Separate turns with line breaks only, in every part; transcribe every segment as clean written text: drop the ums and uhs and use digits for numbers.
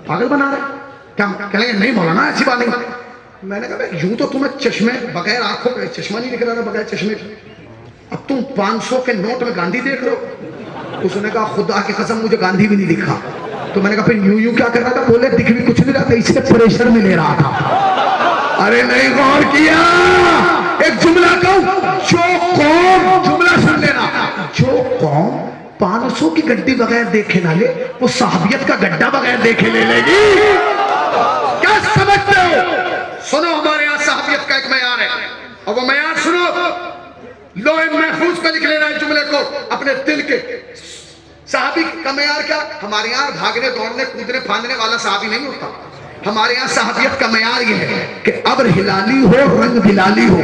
پاگل بنا رہے کیا؟ کہنے لگے نہیں مولانا ایسی بات نہیں. میں نے کہا یوں تو تمہیں چشمے بغیر آنکھوں کے چشمہ نہیں دکھ رہا بغیر چشمے کے, اب تم 500 کے نوٹ میں گاندھی دیکھ رہے ہو. اس نے کہا خدا کی قسم مجھے گاندھی بھی نہیں دکھا. تو میں نے کہا پھر یوں کیا کر رہا تھا؟ بولے دکھ بھی کچھ نہیں رہا تھا, اس کے پریشر میں لے رہا تھا. ارے نہیں غور کیا. ایک جملہ کہوں, جو قوم, جملہ سن لینا, جو قوم 500 کی گڈی بغیر دیکھے نہ لے, وہ صحابیت کا گڈھا بغیر دیکھے لے لے گی. کیا سمجھتے ہو؟ سنو, ہمارے یہاں صحابیت کا ایک معیار ہے, اور وہ معیار سنو, لوح محفوظ پہ لکھ لینا ہے جملے کو اپنے دل کے. صحابی کا معیار کیا؟ ہمارے یہاں بھاگنے دوڑنے کودنے پھاندنے والا صحابی نہیں ہوتا. ہمارے یہاں صحابیت کا معیار یہ ہے کہ ابر ہلالی ہو, رنگ بلالی ہو.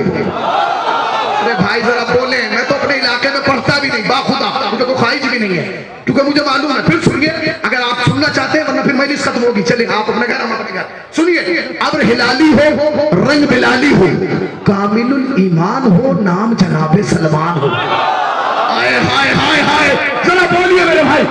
ارے بھائی ذرا بولیں, میں تو اپنے علاقے میں پڑھتا بھی نہیں, باخدا, مجھے کوئی خواہش بھی نہیں ہے, کیونکہ مجھے معلوم ہے. پھر سنیے, اگر آپ سننا چاہتے ہیں, ورنہ پھر مجلس ختم ہوگی. چلیں آپ اپنے گھر, ہم اپنے گھر. سنیے, ابر ہلالی ہو, رنگ بلالی ہو, کامل الایمان ہو, نام جناب سلمان ہو. ہائے ہائے ہائے ہائے, ذرا بولیے میرے بھائی.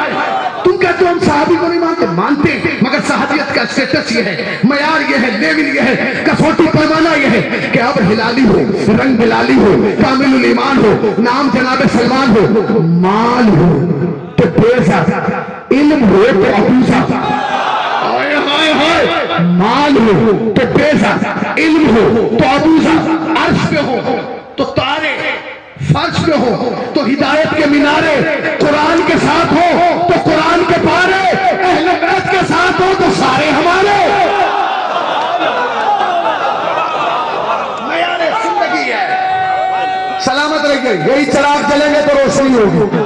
تم کہتے ہو ہم صحابی کو نہیں مانتے, مانتے, مگر صحابیت کا اسٹیٹس یہ ہے, معیار یہ ہے, لیول یہ ہے, کسوٹی پیمانہ یہ ہے کہ ابر ہلالی ہو, رنگ بلالی ہو, کامل الایمان ہو, نام جناب سلمان ہو, مال ہو تو پیسہ, علم ہو تو ابوسا. مال ہو تو پیسہ, علم ہو تو ابوسا, عرش پہ ہو تو تارے, فرش پہ ہو تو ہدایت کے مینارے, قرآن کے ساتھ ہو تو قرآن کے پارے, اہل بیت کے ساتھ ہو تو سارے ہمارے. معیار زندگی ہے. سلامت رہیے, یہی چراغ جلیں گے تو روشنی ہوگی.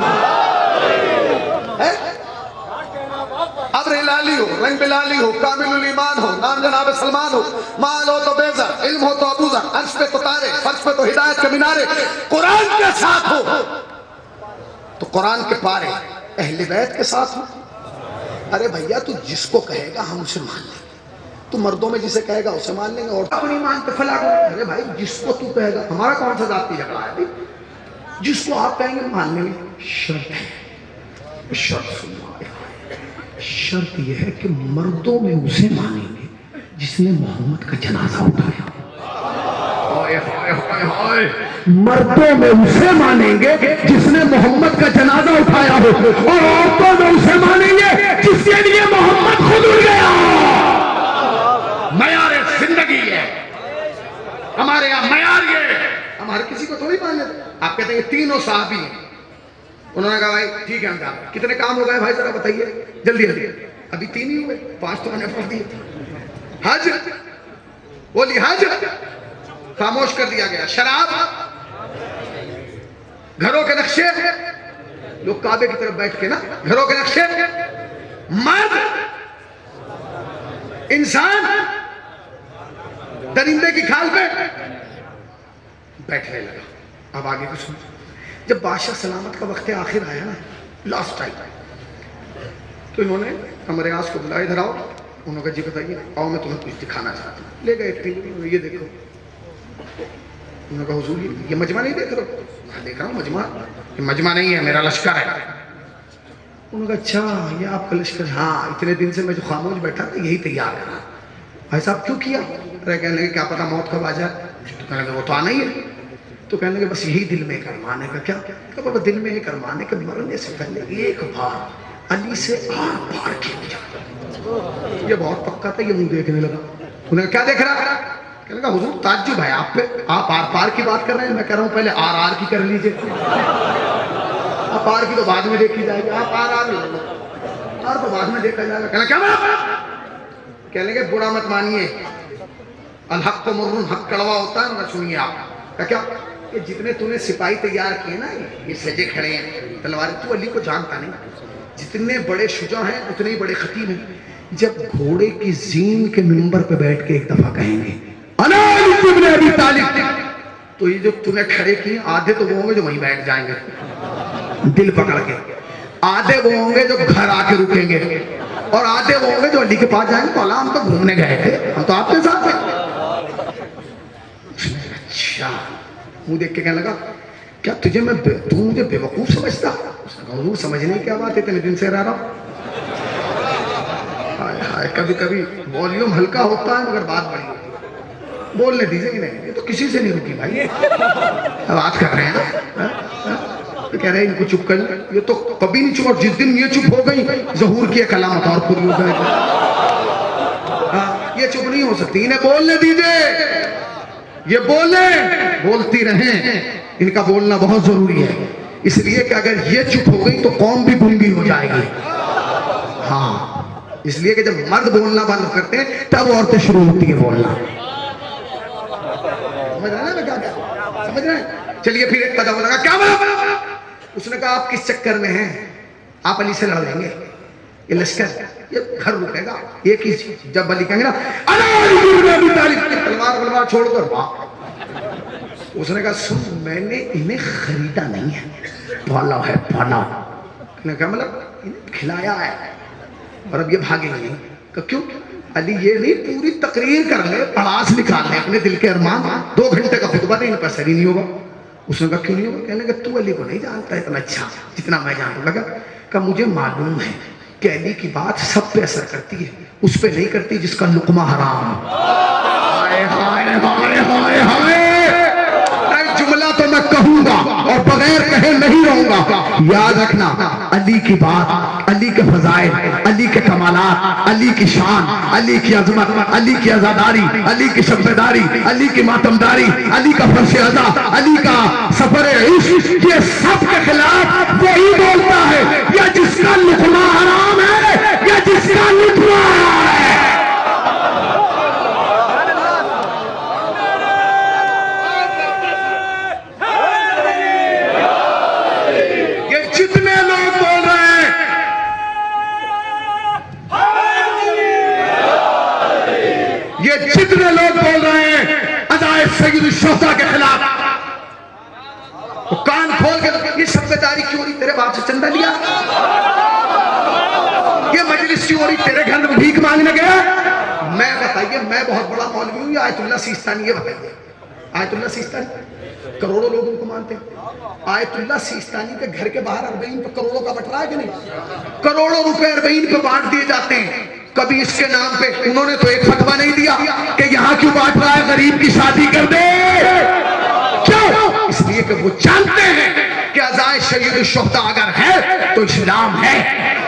ابر ہلالی ہو, رنگ بلالی ہو, کامل الایمان ہو, نام جناب سلمان ہو, مال ہو تو بیزر, علم ہو تو ابوزر, عرش پہ تو تارے, فرش پہ تو ہدایت کے مینارے, قرآن کے ساتھ ہو تو قرآن کے پارے, اہل بیت کے ساتھ ہو. ارے بھیا تو جس کو کہے گا ہم اسے مان لیں گے, تو مردوں میں جسے کہے گا اسے مان لیں گے, اور اپنی مان پہ فلا کریں. ارے بھائی جس کو تو کہے گا, ہمارا کون سا ذاتی جھگڑا ہے؟ جس کو آپ کہیں گے مان لیں گے. شرط ہے, شرط سننا, شرط یہ ہے کہ مردوں میں اسے مانیں گے جس نے محمد کا جنازہ اٹھایا. مردوں میں اسے مانیں گے جس نے محمد کا جنازہ اٹھایا ہو, اور عورتوں میں اسے مانیں گے جس کے لیے محمد خود اٹھ گیا. معیار زندگی ہے ہمارے یہاں, معیار یہ ہے. ہم ہر کسی کو تھوڑی مان لیتے. آپ کہتے ہیں یہ تینوں صحابی ہیں. انہوں نے کہا بھائی ٹھیک ہے, ہم جاتے ہیں. کتنے کام ہو گئے بھائی ذرا بتائیے جلدی جلدی. ابھی 3 ہی ہوئے, 5 تو میں نے پڑھ دیے. حج, بولی حج خاموش کر دیا گیا. شراب, گھروں کے نقشے, لوگ کعبے کی طرف بیٹھ کے نا, گھروں کے نقشے, مرد, انسان درندے کی کھال پہ بیٹھنے لگا. اب آگے کچھ سنو. جب بادشاہ سلامت کا وقت آخر آیا نا, لاسٹ ٹائم, تو انہوں نے امر اعظم کو بلایا, ادھر آؤ. انہوں نے کہا جی بتائیے. آؤ میں تمہیں کچھ دکھانا چاہتا ہوں. لے گئے ٹی وی, یہ دیکھو. انہوں نے کہا حضور یہ مجمع نہیں دیکھ رہے ہو؟ میں دیکھ رہا ہوں مجمع. یہ مجمع نہیں ہے, میرا لشکر ہے. انہوں نے کہا اچھا یہ آپ کا لشکر؟ ہاں, اتنے دن سے میں جو خاموش بیٹھا تھا یہی تیار کرا. بھائی صاحب کیوں کیا؟ کہنے لگے کیا پتا موت کب آ جائے. تو کہنے لگے وہ تو آنا ہی ہے. تو کہنے لگے بس یہی دل میں ایک ارمان ہے. کیا؟ کہ بابا دل میں ایک ارمان ہے کہ مرنے سے پہلے ایک بار علی سے آر پار کیا جائے. یہ بہت پکا تھا, یہ منہ دیکھنے لگا. انہوں نے کیا دیکھ رہا؟ کہنے لگا حضور تعجب ہے آپ پہ, آپ آر پار کی بات کر رہے ہیں, میں کہہ رہا ہوں پہلے آر آر کی کر لیجئے. آپ آر کی تو بعد میں دیکھی جائے گی, آپ آر تو بعد میں دیکھا جائے گا. کہنے کیا بات؟ کہنے لگے برا مت مانیے, الحق کو مرن, حق کڑوا ہوتا ہے. نہ سنیے آپ کیا کہ جتنے تو نے سپاہی تیار کیے نا, یہ سجے کھڑے ہیں تلواریں, تو علی کو جانتا نہیں. جتنے بڑے شجاع ہیں اتنے ہی بڑے خطیب ہیں. جب گھوڑے کی زین کے منبر پہ بیٹھ کے ایک دفعہ کہیں گے انا علی ابن ابی طالب, تو یہ جو تو نے کھڑے کیے آدھے تو وہ ہوں گے جو وہیں بیٹھ جائیں گے دل پکڑ کے, آدھے وہ ہوں گے جو گھر آ کے رکیں گے, اور آدھے وہ ہوں گے جو علی کے پاس جائیں گے. مولا ہم تو گھومنے گئے تھے, ہم تو آپ کے ساتھ تھے. اچھا, منہ دیکھ کے کہنے لگا کیا تجھے تو مجھے بے وقوف سمجھتا؟ اس نے کہا حضور سمجھنے کی کیا بات ہے, اتنے دن سے رہ رہا ہوں. کبھی کبھی والیوم ہلکا ہوتا ہے مگر بات بڑی ہوتی ہے. بولنے دیجئے کہ نہیں, یہ تو کسی سے نہیں رکی بھائی, بات کر رہے ہیں تو کہہ رہے ہیں ان کو چپ کر. یہ تو کبھی نہیں چپ, اور جس دن یہ چپ ہو گئی ظہور کی ایک علامت اور پوری ہو جائے گی. یہ چپ نہیں ہو سکتی, انہیں بولنے دیجئے, یہ بولتی رہیں. ان کا بولنا بہت ضروری ہے, اس لیے کہ اگر یہ چپ ہو گئی تو قوم بھی گنگی ہو جائے گی. ہاں, اس لیے کہ جب مرد بولنا بند کرتے ہیں تب عورتیں شروع ہوتی ہیں بولنا. سمجھ رہے ہیں نا میں کیا کہا, سمجھ رہے ہیں. چلیے پھر ایک تجاوز لگا, کیا بولا؟ اس نے کہا آپ کس چکر میں ہیں, آپ علی سے لڑ لیں گے, یہ لشکر یہ گھر رکے گا. ایک ہی چیز, جب علی کہیں گے نا تلوار چھوڑ کر واہ. اس نے کہا سن, میں نے انہیں خریدا نہیں ہے, پالا ہے پالا. نے کہا مطلب انہیں کھلایا ہے, اور اب یہ بھاگیں گے. کہ کیوں؟ علی یہ نہیں پوری تقریر کر لے, پڑاس نکال لے اپنے دل کے ارمان, 2 گھنٹے کا خطبہ نہیں, ان پر سر ہی نہیں ہوگا. اس نے کہا کیوں نہیں ہوگا؟ کہنے لگا تو علی کو نہیں جانتا اتنا اچھا جتنا میں جانتا. لگا کہ مجھے معلوم ہے کہ علی کی بات سب پہ اثر کرتی ہے, اس پہ نہیں کرتی جس کا لقمہ حرام. ہائے ہائے ہائے ہائے ہائے, جملہ تو میں کہوں گا اور بغیر کہے نہیں رہوں گا. یاد رکھنا, علی کی بات, علی کے فضائل, علی کے کمالات, علی کی شان, علی کی عظمت, علی کی عزاداری, علی کی شبداری, علی کی ماتمداری, علی کا فرش عزا, علی کا سفر عشق, یہ سب کے خلاف وہی بولتا ہے یا جس کا لقمہ حرام ہے یا جس کا لقمہ حرام ہے. جتنے لوگ بول رہے ہیں ادائے سید الشہداء کے خلاف, وہ کان کھول کے یہ شبداری کیوں ہو رہی, تیرے باپ سے چندہ لیا, یہ مجلس کیوں ہو رہی, تیرے گھر میں بھیک مانگنے گیا. میں بتائیے, میں بہت بڑا مولوی ہوں یا آیت اللہ سیستانی؟ یہ بتائیے, آیت اللہ سیستانی کروڑوں لوگ ان کو مانتے ہیں. آیت اللہ سیستانی کے گھر کے باہر اربعین پہ کروڑوں کا بٹ رہا ہے کہ نہیں؟ کروڑوں روپے اربعین پہ بانٹ دیے جاتے ہیں. کبھی اس کے نام پہ انہوں نے تو ایک فتویٰ نہیں دیا کہ یہاں کیوں بانٹ رہا ہے, غریب کی شادی کر دے. کیوں؟ اس لیے کہ وہ جانتے ہیں کہ عزائے سید الشہداء اگر ہے تو اسلام ہے,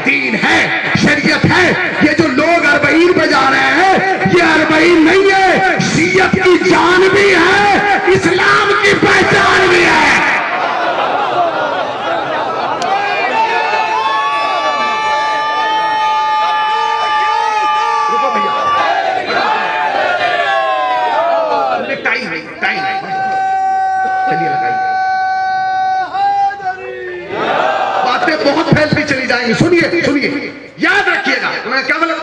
دین ہے, شریعت ہے. یہ جو لوگ اربعین پہ جا رہے ہیں یہ اربعین نہیں ہے, شیعت کی جان بھی ہے, اسلام کی پہچان بھی ہے. بہت پھیلتی چلی جائیں گی, سنیے سنیے, یاد رکھیے گا. میں کیا بولا,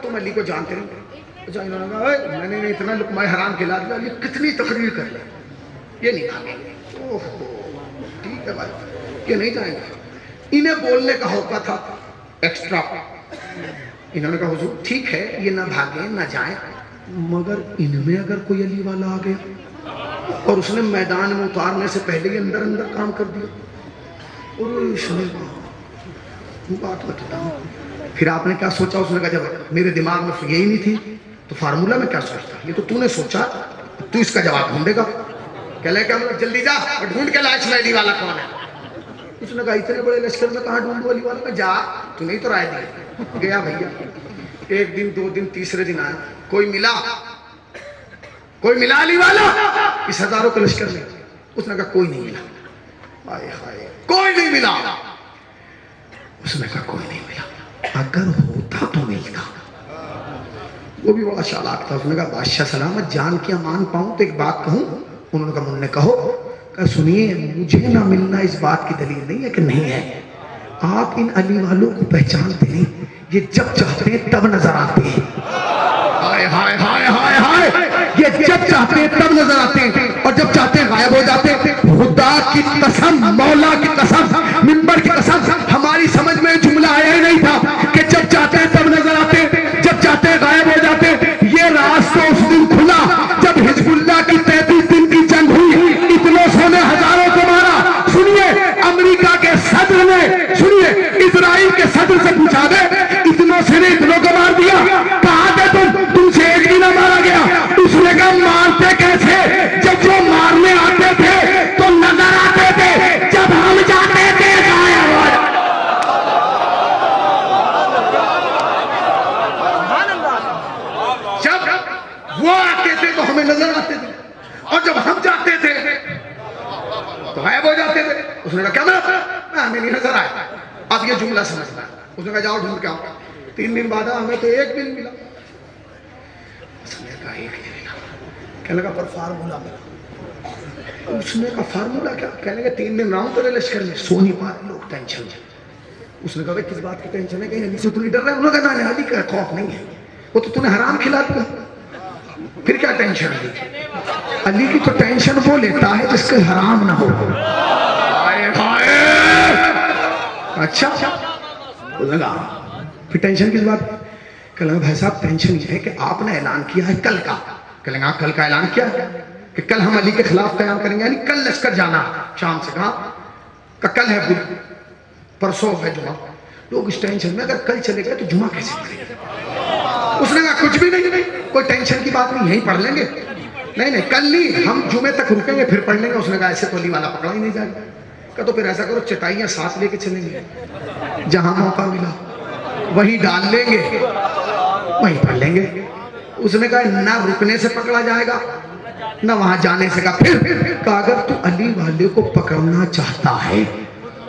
تم علی کو جانتے نہیں. انہوں نے کہا میں نے اتنا لقمہ حرام کھلا دیا, یہ کتنی تقریر کر لیں, یہ نہیں کھانے. ٹھیک ہے بھائی, یہ نہیں جائیں گے. انہیں بولنے کا ہوتا تھا ایکسٹرا. انہوں نے کہا حضور ٹھیک ہے, یہ نہ بھاگیں نہ جائیں, مگر ان میں اگر کوئی علی والا آ گیا اور اس نے میدان میں اتارنے سے پہلے ہی اندر اندر کام کر دیا, اور اس نے بات بتاتا ہوں. پھر آپ نے کیا سوچا؟ اس نے کہا جب میرے دماغ میں یہی نہیں تھی تو فارمولا میں کیا سوچتا, یہ تو نے سوچا, تو اس کا جواب ڈھونڈے گا. کہہ لے کہ جلدی جا اور ڈھونڈ کے لا اس میں علی والا کون ہے. اس نے کہا اتنے بڑے لشکر میں کہاں ڈھونڈوں علی والا, میں جا, تو نہیں تو رائے دی. گیا بھیا, 1 دن 2 دن تیسرے دن آیا, کوئی ملا علی والا اس ہزاروں کے لشکر میں. اس نے کہا کوئی نہیں ملا. آئے ہائے, کوئی نہیں ملا. اس نے کہا کوئی نہیں ملا, اگر ہوتا تو ملتا. وہ بھی بڑا چالاک تھا. اس نے کہا بادشاہ سلامت جان کی امان پاؤں تو ایک بات کہوں. انہوں نے کہا منہ نے کہو. کہا سنیے, مجھے نہ ملنا اس بات کی دلیل نہیں ہے کہ نہیں ہے, آپ ان علی والوں کو پہچانتے نہیں, یہ جب چاہتے ہیں تب نظر آتے ہیں. ہائے ہائے ہائے ہائے ہائے, یہ جب چاہتے ہیں تب نظر آتے ہیں اور جب چاہتے ہیں غائب ہو جاتے ہیں. خدا کی قسم, مولا کی قسم, منبر کی قسم, ہماری سمجھ میں جملہ آیا ہی نہیں تھا کہ جب چاہتے ہیں تب نظر آتے ہیں, جب چاہتے ہیں غائب ہو جاتے ہیں. یہ راز تو اس دن کھلا جب حزب اللہ کی 33 دن کی جنگ ہوئی, اتنوں سو نے ہزاروں کو مارا. سنیے, امریکہ کے صدر نے, سنیے, اسرائیل کے صدر سے پوچھا دے اتنوں سے نے اتنوں کو مار دیا. ہمیں نہیں نظر آیا، اب یہ جملہ سمجھنا ہے۔ اس نے کہا جاؤ ڈھونڈ کے آؤ۔ 3 دن بعد ہمیں تو 1 دن ملا۔ اس نے کہا 1 دن ملا، کہنے لگا پر فارمولا ملا۔ اس نے کہا فارمولا کیا؟ کہنے لگا 3 دن رہا ہوں تیرے لشکر میں، سو نہیں پا رہے لوگ، ٹینشن ہے۔ اس نے کہا بھائی کس بات کی ٹینشن ہے؟ کہ علی سے تو نہیں ڈر رہا ہے؟ انہوں نے کہا نہیں علی کا خوف نہیں ہے، وہ تو نے حرام کھلا دیا، پھر کیا ٹینشن ہے؟ علی کی تو ٹینشن وہ لیتا ہے جس کے حرام نہ ہو۔ اچھا پھر ٹینشن کس بات؟ کہنے لگا بھائی صاحب ٹینشن یہ ہے کہ آپ نے اعلان کیا ہے کل کا۔ کہنے لگا کل کا اعلان کیا ہے کہ کل ہم علی کے خلاف قیام کریں گے، یعنی کل لشکر جانا شام سے۔ کہا کہ کل ہے بدھ، پرسوں ہے جمعہ۔ لوگ اس ٹینشن میں اگر کل چلے گئے تو جمعہ کیسے پڑھیں گے؟ اس نے کہا کچھ بھی نہیں، کوئی ٹینشن کی بات نہیں، یہیں پڑھ لیں گے۔ نہیں کل نہیں، ہم جمعے تک رکیں گے پھر پڑھ لیں گے۔ اس نے کہا ایسے تو علی والا پکڑا ہی نہیں جائے گا۔ کہا تو پھر ایسا کرو چٹائیاں ساتھ لے کے چلیں گے، جہاں موقع ملا وہیں ڈال لیں گے، وہیں پڑھ لیں گے۔ اس نے کہا نہ رکنے سے پکڑا جائے گا نہ وہاں جانے سے۔ کہا پھر؟ کہا اگر تو علی والے کو پکڑنا چاہتا ہے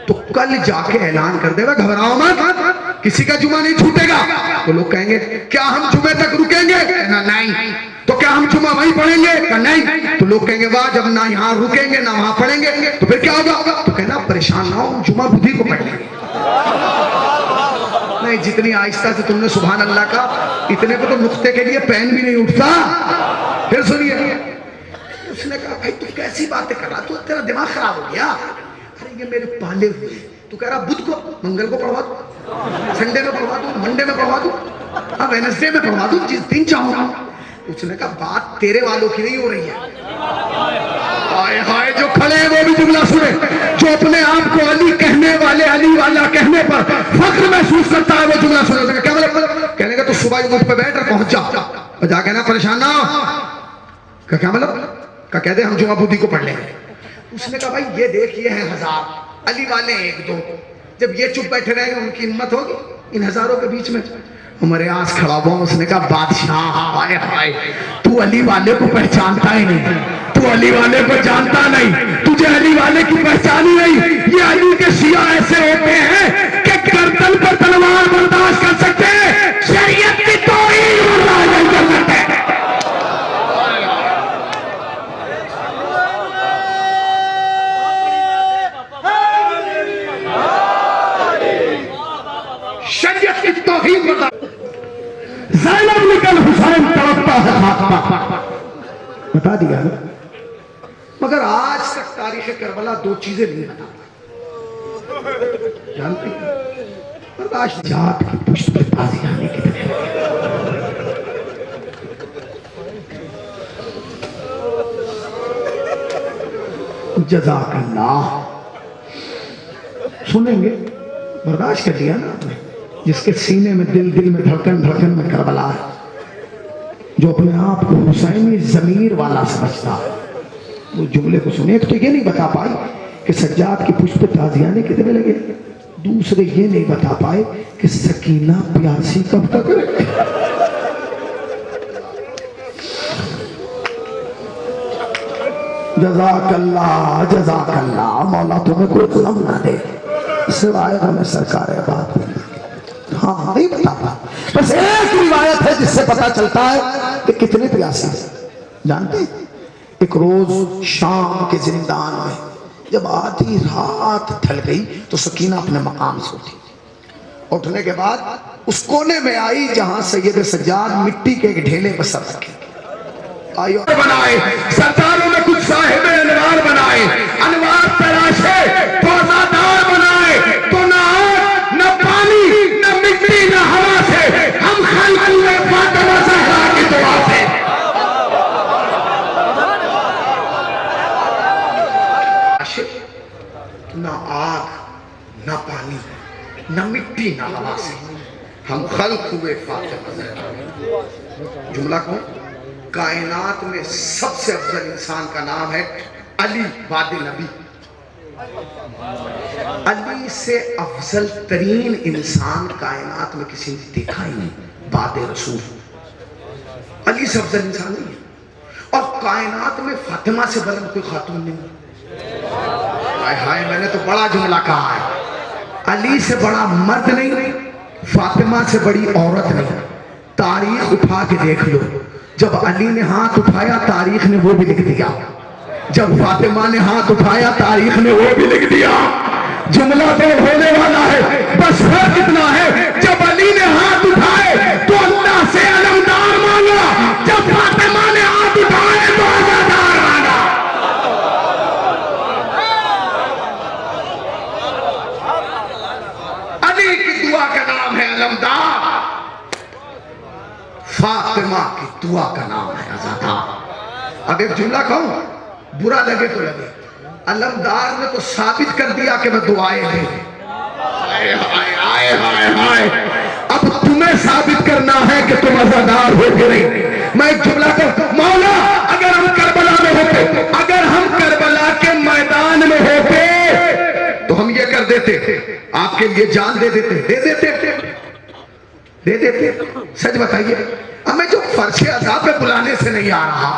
تو کل جا کے اعلان کر دے گا گھبراؤ مت، کسی کا جمعہ نہیں چھوٹے گا۔ تو لوگ کہیں گے کیا ہم جمعے تک رکیں گے؟ کہنا نہیں۔ تو کیا ہم جمعہ وہیں پڑھیں گے؟ کہا نہیں۔ تو لوگ کہیں گے واہ، جب نہ یہاں رکیں گے نہ وہاں پڑھیں گے تو پھر کیا ہوگا؟ تو کہنا پریشان نہ ہو، جمعہ بدھی کو پڑھ لیں گے۔ نہیں، جتنی آہستہ سے تم نے سبحان اللہ کا، اتنے کو تو نقطے کے لیے پین بھی نہیں اٹھتا۔ پھر سنیے، اس نے کہا بھائی تو کیسی باتیں کر رہا، تو تیرا دماغ خراب ہو گیا؟ ارے یہ میرے پالے ہوئے، تو کہہ رہا بدھ کو، منگل کو پڑھوا دوں، سنڈے میں پڑھوا دوں، منڈے میں پڑھوا دوں، وینسڈے میں پڑھوا دوں، جس دن چاہوں گا۔ اس نے کہا بات تیرے والوں کی نہیں ہو رہی ہے۔ ہائے ہائے، جو کھڑے ہیں وہ بھی جملہ سنے، جو اپنے آپ کو علی کہنے والے، علی والا کہنے پر فخر محسوس کرتا ہے وہ جملہ سنے۔ کیا مطلب؟ کہنے کا تو صبح ہی اٹھ پہ بیٹھ کر پہنچ جا اور جا کہنا پریشان نہ ہو۔ کیا مطلب؟ کہہ دے ہم جمعہ بدھی کو پڑھ لیں گے۔ اس نے کہا بھائی یہ دیکھ، یہ ہیں 1000، علی والے 1-2، جب یہ چپ بیٹھے رہیں گے ان کی ہمت ہوگی ان ہزاروں کے بیچ میں؟ عمر آس کھڑا ہوا، اس نے کہا بادشاہ ہائے ہائے، تو علی والے کو پہچانتا ہی نہیں، تو علی والے کو جانتا نہیں، تجھے علی والے کی پہچان ہی نہیں۔ یہ علی کے شیعہ ایسے ہوتے ہیں کہ گردن پر تلوار برداشت کر سکتے ہیں، شریعت کی توہین برداشت نہیں کر سکتے۔ شریعت کی توہین زینب نکل حسین تڑپتا ہے خاکہ، بتا دیا نا۔ مگر آج تک تاریخ کربلا 2 چیزیں نہیں بتا پائی، جانتے ہیں؟ برداشت جات کی پشت پہ تازی آنے کی طرح۔ جزاک اللہ، سنیں گے، برداشت کر لیا نا آپ نے۔ جس کے سینے میں دل میں دھڑکن میں کربلا ہے، جو اپنے آپ کو حسینی ضمیر والا سمجھتا ہے، وہ جملے کو سنے۔ ایک تو یہ نہیں بتا پائی کہ سجاد کی پشت پہ تازیانے کتنے لگے، دوسرے یہ نہیں بتا پائے کہ سکینہ پیاسی کب تک رہے۔ جزاک اللہ، مولا تمہیں کوئی ظلم نہ دے، سوائے ہمیں سرکار بات ہاں نہیں بتا پا۔ بس ایک روایت ہے جس سے پتا چلتا ہے کہ کتنے پیاسے ہیں، جانتے ہیں؟ ایک روز شام کے زندان میں جب آدھی رات ڈھل گئی تو سکینہ اپنے مقام سے اٹھی، اٹھنے کے بعد اس کونے میں آئی جہاں سید سجاد مٹی کے ایک ڈھیلے پر سر رکھے آئیو بنائے، سرداروں میں کچھ صاحب انوار بنائے، انوار تراشے پوزادار بنائے، تو نہ آگ نہ پانی نہ مٹی نہ ہوا سے ہم خلق ہوئے فاطمہ زہرا کی دعا سے۔ نہ آگ نہ پانی نہ مٹی نہ ہوا سے ہم خلق ہوئے فاطمہ زہرا۔ جملہ کون؟ کائنات میں سب سے افضل انسان کا نام ہے علی بعد نبی۔ علی سے افضل ترین انسان کائنات میں کسی نے دیکھا ہی نہیں بعد رسول۔ علی سے افضل انسان نہیں ہے، اور کائنات میں فاطمہ سے بلند کوئی خاتون نہیں ہے۔ ہائے ہائے، میں نے تو بڑا جملہ کہا ہے، علی سے بڑا مرد نہیں، فاطمہ سے بڑی عورت نہیں. تاریخ اٹھا کے دیکھ لو، جب علی نے ہاتھ اٹھایا تاریخ نے وہ بھی لکھ دیا، جب فاطمہ نے ہاتھ اٹھایا تاریخ نے وہ بھی لکھ دیا. جملہ تو ہونے والا ہے، بس فرق اتنا ہے جب علی نے ہاتھ اٹھائے تو اللہ سے علمدار مانگا، جب فاطمہ نے ہاتھ اٹھائے تو عزادار مانگا. علی کی دعا کا نام ہے علمدار، فاطمہ کی دعا کا نام ہے عزادار. اب ایک جملہ کہوں، برا لگے تو لگے، علمدار نے تو ثابت کر دیا کہ میں دعائیں دیں. آئے ہائے آئے ہائے ہائے، اب تمہیں ثابت کرنا ہے کہ تم عزادار ہو کہ نہیں. میں ایک جملہ کہوں، مولا اگر ہم کربلا میں ہوتے، اگر ہم کربلا کے میدان میں ہوتے تو ہم یہ کر دیتے، آپ کے لیے جان دے دیتے، دے دیتے. سچ بتائیے، ہمیں جو فرش عذاب پہ بلانے سے نہیں آ رہا.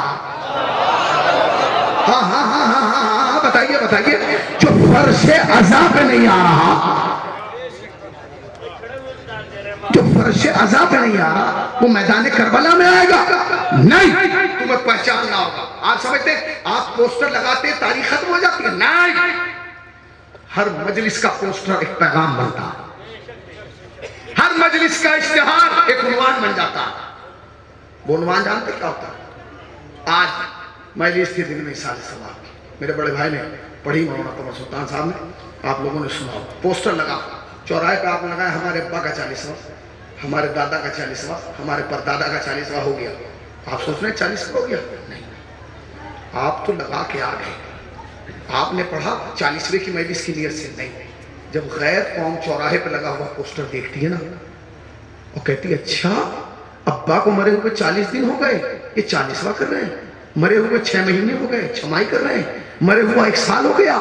ہاں ہاں ہاں ہاں ہاں بتائیے بتائیے، جو فرش عذاب پہ نہیں آ رہا، جو فرش عذاب پہ نہیں آ رہا، وہ میدان کربلا میں آئے گا نہیں. تمہیں پہچاننا ہوگا. آپ سمجھتے ہیں آپ پوسٹر لگاتے تاریخ ختم ہو جاتی ہے؟ نہیں، ہر مجلس کا پوسٹر ایک پیغام بنتا ہے، ہر مجلس کا اشتہار ایک عنوان بن جاتا ہے. وہ عنوان جانتے کیا ہوتا ہے؟ آج مجلس کے دن میں سال ثواب کی میرے بڑے بھائی نے پڑھی، مولانا قمر سلطان صاحب نے، آپ لوگوں نے سنا، پوسٹر لگا چوراہے پہ آپ نے لگایا ہمارے ابا کا 40واں، ہمارے دادا کا 40واں، ہمارے پردادا کا 40واں ہو گیا. آپ سوچ رہے ہیں 40 ہو گیا؟ نہیں، آپ تو لگا کے آ گئے. آپ نے پڑھا 40ویں کی مجلس کی نیت سے نہیں. جب غیر قوم چوراہے پہ لگا ہوا پوسٹر دیکھتی ہے نا، اور کہتی ہے اچھا ابا کو مرے ہوئے 40 دن ہو گئے، یہ 40واں کر رہے ہیں، مرے ہوئے 6 مہینے ہو گئے، چھمائی کر رہے ہیں، مرے ہوا 1 سال ہو گیا،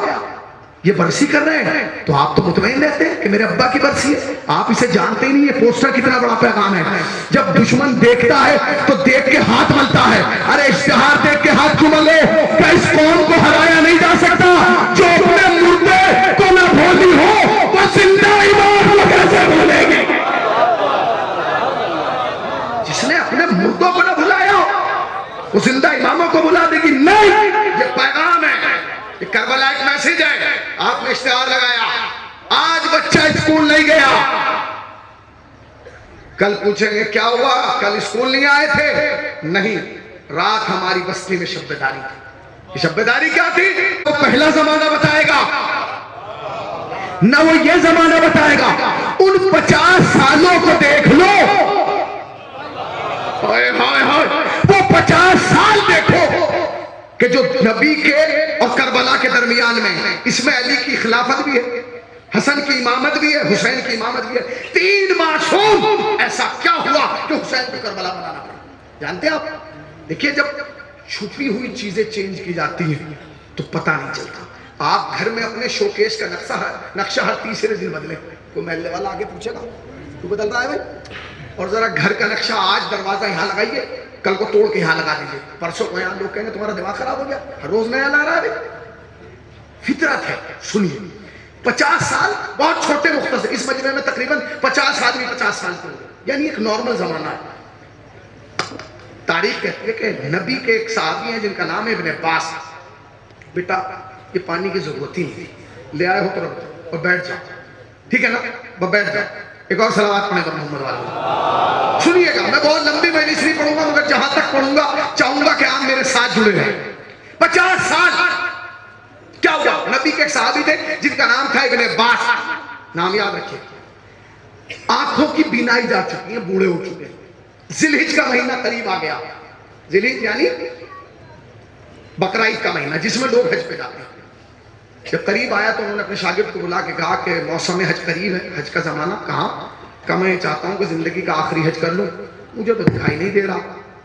یہ برسی کر رہے ہیں، تو آپ تو مطمئن رہتے ہیں کہ میرے ابا کی برسی ہے. آپ اسے جانتے ہی نہیں یہ پوسٹر کتنا بڑا پیغام ہے. جب دشمن دیکھتا ہے تو دیکھ کے ہاتھ ملتا ہے. ارے اشتہار دیکھ کے ہاتھ کیوں ملے؟ کہ اس قوم کو ہرایا نہیں جا سکتا. جو اپنے مردے کو نہ بھولی ہو وہ زندہ ایمان کو کیسے بھولے گی؟ جس نے اپنے مردوں کو نہ بھلایا وہ زندہ اماموں کو بلا دے گی؟ نہیں، یہ پیغام ہے، یہ کربلا ایک میسیج ہے. آپ نے اشتہار لگایا، آج بچہ اسکول نہیں گیا، کل پوچھیں گے کیا ہوا، کل اسکول نہیں آئے تھے؟ نہیں، رات ہماری بستی میں شب بیداری تھی. یہ شب بیداری کیا تھی؟ وہ پہلا زمانہ بتائے گا نہ وہ یہ زمانہ بتائے گا. ان 50 سالوں کو دیکھ لو، وہ 50 سال دیکھو کہ جو نبی کے اور کربلا کے درمیان میں، اس میں علی کی خلافت بھی ہے، حسن کی امامت بھی ہے، حسین کی امامت بھی ہے. 3 معصوم، ایسا کیا ہوا کہ حسین کو کربلا بنانا پڑا؟ جانتے ہیں آپ؟ دیکھیے جب چھپی ہوئی چیزیں چینج کی جاتی ہیں تو پتہ نہیں چلتا. آپ گھر میں اپنے شوکیس کا نقشہ ہر تیسرے دن بدلیں. کوئی محلے والا آگے پوچھے گا تو بدل رہا ہے بھائی؟ اور ذرا گھر کا نقشہ آج دروازہ یہاں لگائیے، کل کو توڑ کے یہاں لگا دیجیے، پرسوں کو یہاں لوگ کہیں گے تمہارا دماغ خراب ہو گیا، ہر روز نیا لا رہا ہے. فطرت ہے. سنیے 50 سال بہت چھوٹے مختصر، اس مجمع میں تقریباً 50 آدمی 50 سال کے ہوئے، یعنی ایک نارمل زمانہ ہے. تاریخ کہتی ہے کہ نبی کے ایک صحابی ہیں جن کا نام ہے ابن عباس. بیٹا یہ پانی کی ضرورت ہی نہیں تھی، لے آئے ہو تو رکھ دو اور بیٹھ جاؤ، ٹھیک ہے نا، بیٹھ جاؤ. ایک اور صلوات پڑھیں گا محمد والے. سنیے گا، میں بہت لمبی مجلس نہیں پڑھوں گا مگر جہاں تک پڑھوں گا چاہوں گا کہ آپ میرے ساتھ جڑے رہیں. 50 سال کیا ہوا؟ نبی کے ایک صحابی تھے جن کا نام تھا ابن عباس. نام یاد رکھیے. آنکھوں کی بینائی جا چکی ہیں، بوڑھے ہو چکے ہیں. ذی الحج کا مہینہ قریب آ گیا. ذی الحج یعنی بقرعید کا مہینہ جس میں لوگ حج پہ جاتے ہیں. جب قریب آیا تو انہوں نے اپنے شاگرد کو بلا کے کہا کہ موسم حج قریب ہے، حج کا زمانہ کہاں؟ کہ میں چاہتا ہوں کہ زندگی کا آخری حج کر لوں، مجھے تو دکھائی نہیں دے رہا.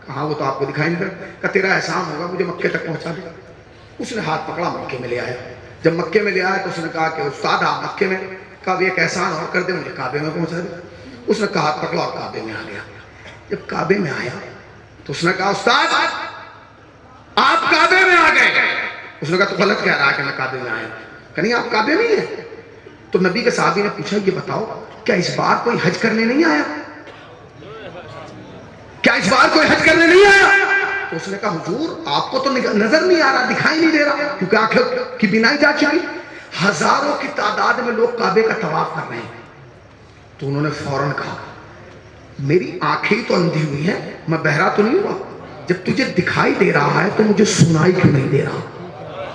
کہاں وہ تو آپ کو دکھائی نہیں دے رہا. کہ تیرا احسان ہوگا مجھے مکے تک پہنچا دے. اس نے ہاتھ پکڑا، مکے میں لے آیا. جب مکے میں لے آیا تو اس نے کہا کہ استاد آپ مکے میں، کہا ایک احسان اور کر دے، مجھے کعبے میں پہنچا دے. اس نے کہا ہاتھ پکڑا اور کعبے میں آ گیا. جب کعبے میں آیا تو اس نے کہا استاد آپ کعبے میں آ گئے. اس نے کہا تو غلط کہہ رہا ہے کہ میں کعبے میں آیا. کہ نہیں آپ کعبے میں ہی ہیں. تو نبی کے صحابی نے پوچھا یہ بتاؤ کیا اس بار کوئی حج کرنے نہیں آیا؟ کیا اس بار کوئی حج کرنے نہیں آیا؟ تو اس نے کہا حضور آپ کو تو نظر نہیں آ رہا، دکھائی نہیں دے رہا، کیونکہ آنکھیں کی بینائی جا چکی، ہزاروں کی تعداد میں لوگ کعبے کا طواف کر رہے ہیں۔ تو انہوں نے فوراً کہا میری آنکھیں تو اندھی ہوئی ہیں، میں بہرا تو نہیں ہوا، جب تجھے دکھائی دے رہا ہے تو مجھے سنائی کیوں نہیں دے رہا؟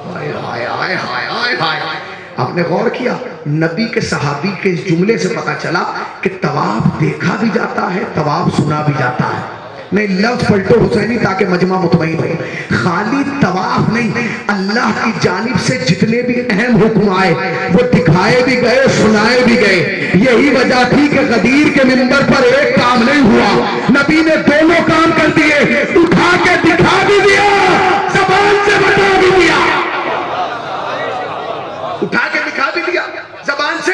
ہائے ہائے ہائے ہائے ہائے ہائے۔ آپ نے غور کیا نبی کے صحابی کے اس جملے سے پتا چلا کہ طواف دیکھا بھی جاتا ہے، طواف سنا بھی جاتا ہے۔ نہیں لفظ پلٹو حسینی تاکہ مجمع مطمئن ہو، خالی طواف نہیں، اللہ کی جانب سے جتنے بھی اہم حکم آئے وہ دکھائے بھی گئے، سنائے بھی گئے۔ یہی وجہ تھی کہ غدیر کے منبر پر ایک کام نہیں ہوا، نبی نے دونوں کام کر دیے، اٹھا کے دکھا بھی دیا، زبان سے بتا بھی دیا۔ اٹھا کے دکھا بھی دیا، زبان سے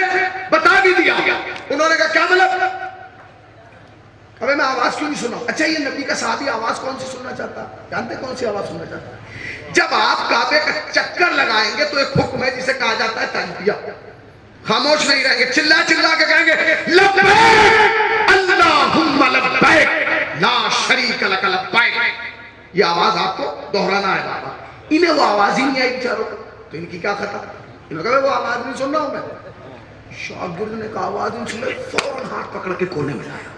بتا بھی دیا۔ انہوں نے کہا کیا مطلب؟ ابے میں آواز کیوں نہیں سنا؟ اچھا یہ نبی کا صحابی آواز کون سی سننا چاہتا؟ جانتے کون سی آواز سننا چاہتا؟ جب آپ کعبے کا چکر لگائیں گے تو ایک حکم ہے جسے کہا جاتا ہے تلبیہ، خاموش نہیں رہیں گے، چلا چلا کے کہیں گے لبیک اللہم لبیک لا شریک لک لبیک۔ یہ آواز آپ کو دہرانا ہے بابا۔ انہیں وہ آواز ہی نہیں آئی بیچاروں کو، تو ان کی کیا خطا؟ انہوں نے کہا وہ آواز نہیں سن رہا ہوں میں۔ شاگرد نے کہا آواز نہیں سن رہا، فوراً ہاتھ پکڑ کے کونے میں لایا۔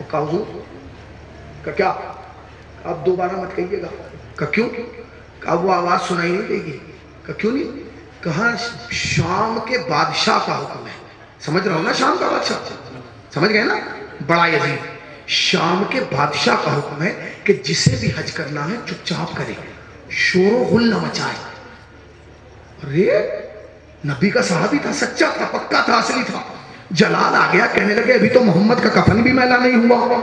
وہ کہا حضور، کہا کیا؟ اب دوبارہ مت کہیے گا۔ کہا کیوں؟ کہا وہ آواز سنائی نہیں دے گی۔ کہا کیوں نہیں؟ کہا شام کے بادشاہ کا حکم ہے۔ سمجھ رہا ہوں نا شام کا بادشاہ؟ سمجھ گئے نا؟ بڑا یزید، شام کے بادشاہ کا حکم ہے کہ جسے بھی حج کرنا ہے چپ چاپ کرے، شور و غل نہ مچائے۔ ارے نبی کا صحابی تھا، سچا تھا، پکا تھا، اصلی تھا۔ جلال آ گیا، کہنے لگے ابھی تو محمد کا کفن بھی میلا نہیں ہوا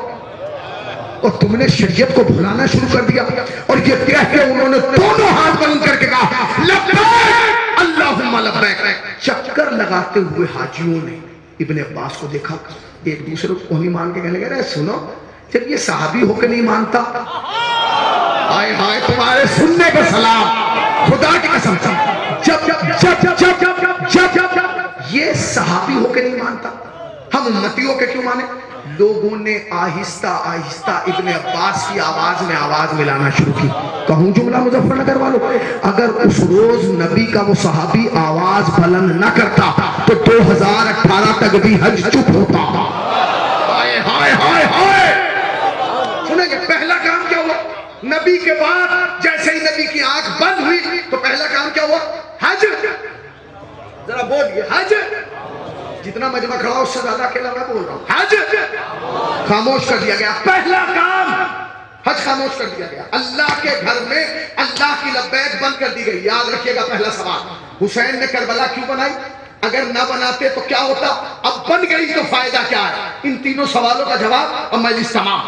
اور تم نے شریعت کو بھلانا شروع کر دیا۔ اور یہ کہہ کے انہوں نے دونوں ہاتھ بلند کر کے کہا لبیک اللہم لبیک۔ چکر لگاتے ہوئے حاجیوں نے ابن عباس کو دیکھا، ایک دوسرے کو نہیں مان کے کہنے لگے رہے سنو، جب یہ صحابی ہو کے نہیں مانتا، ہائے ہائے تمہارے سننے کا سلام، خدا کی قسم، جب جب جب جب جب یہ صحابی ہو کے نہیں مانتا، ہم امتی ہو کے کیوں مانے؟ لوگوں نے آہستہ آہستہ ابن عباس کی آواز میں آواز ملانا شروع کی۔ کہوں جملہ مظفر نگر والوں، اگر اس روز نبی کا وہ صحابی آواز بلند نہ کرتا تو 2018 تک بھی حج چپ ہوتا۔ ہائے ہائے ہائے ہائے۔ سنیں گے پہلا کام کیا ہوا؟ نبی کے بعد جیسے ہی نبی کی آنکھ بند ہوئی تو پہلا کام کیا ہوا؟ حج۔ ذرا بولیے حج۔ جتنا مجمع کھڑا اس سے زیادہ اکیلا میں بول رہا ہوں، حج خاموش کر دیا گیا۔ پہلا کام حج خاموش کر دیا گیا۔ اللہ کے گھر میں اللہ کی لبیک بند کر دی گئی۔ یاد رکھیے گا پہلا سوال، حسین نے کربلا کیوں بنائی؟ اگر نہ بناتے تو کیا ہوتا؟ اب بن گئی تو فائدہ کیا ہے؟ ان تینوں سوالوں کا جواب اور مجلس تمام۔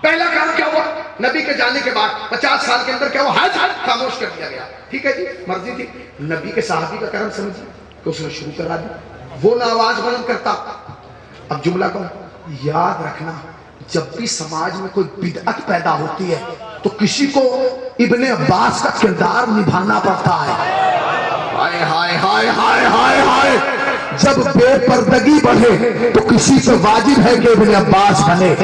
پہلا کام کیا ہوا؟ نبی کے جانے کے بعد 50 سال کے اندر کیا ہوا؟ حج خاموش کر دیا گیا۔ ٹھیک ہے جی، مرضی تھی نبی کے صحابی کا کرم سمجھیے کہ اس نے شروع کرا دی، وہ نہ آواز بلند کرتا۔ اب جملہ کہوں، یاد رکھنا جب بھی سماج میں کوئی بدعت پیدا ہوتی ہے تو کسی کو ابن عباس کا کردار نبھانا پڑتا ہے۔ ہائے ہائے ہائے ہائے ہائے ہائے۔ جب بے پردگی بڑھے تو کسی پہ واجب ہے کہ ابن عباس بنے،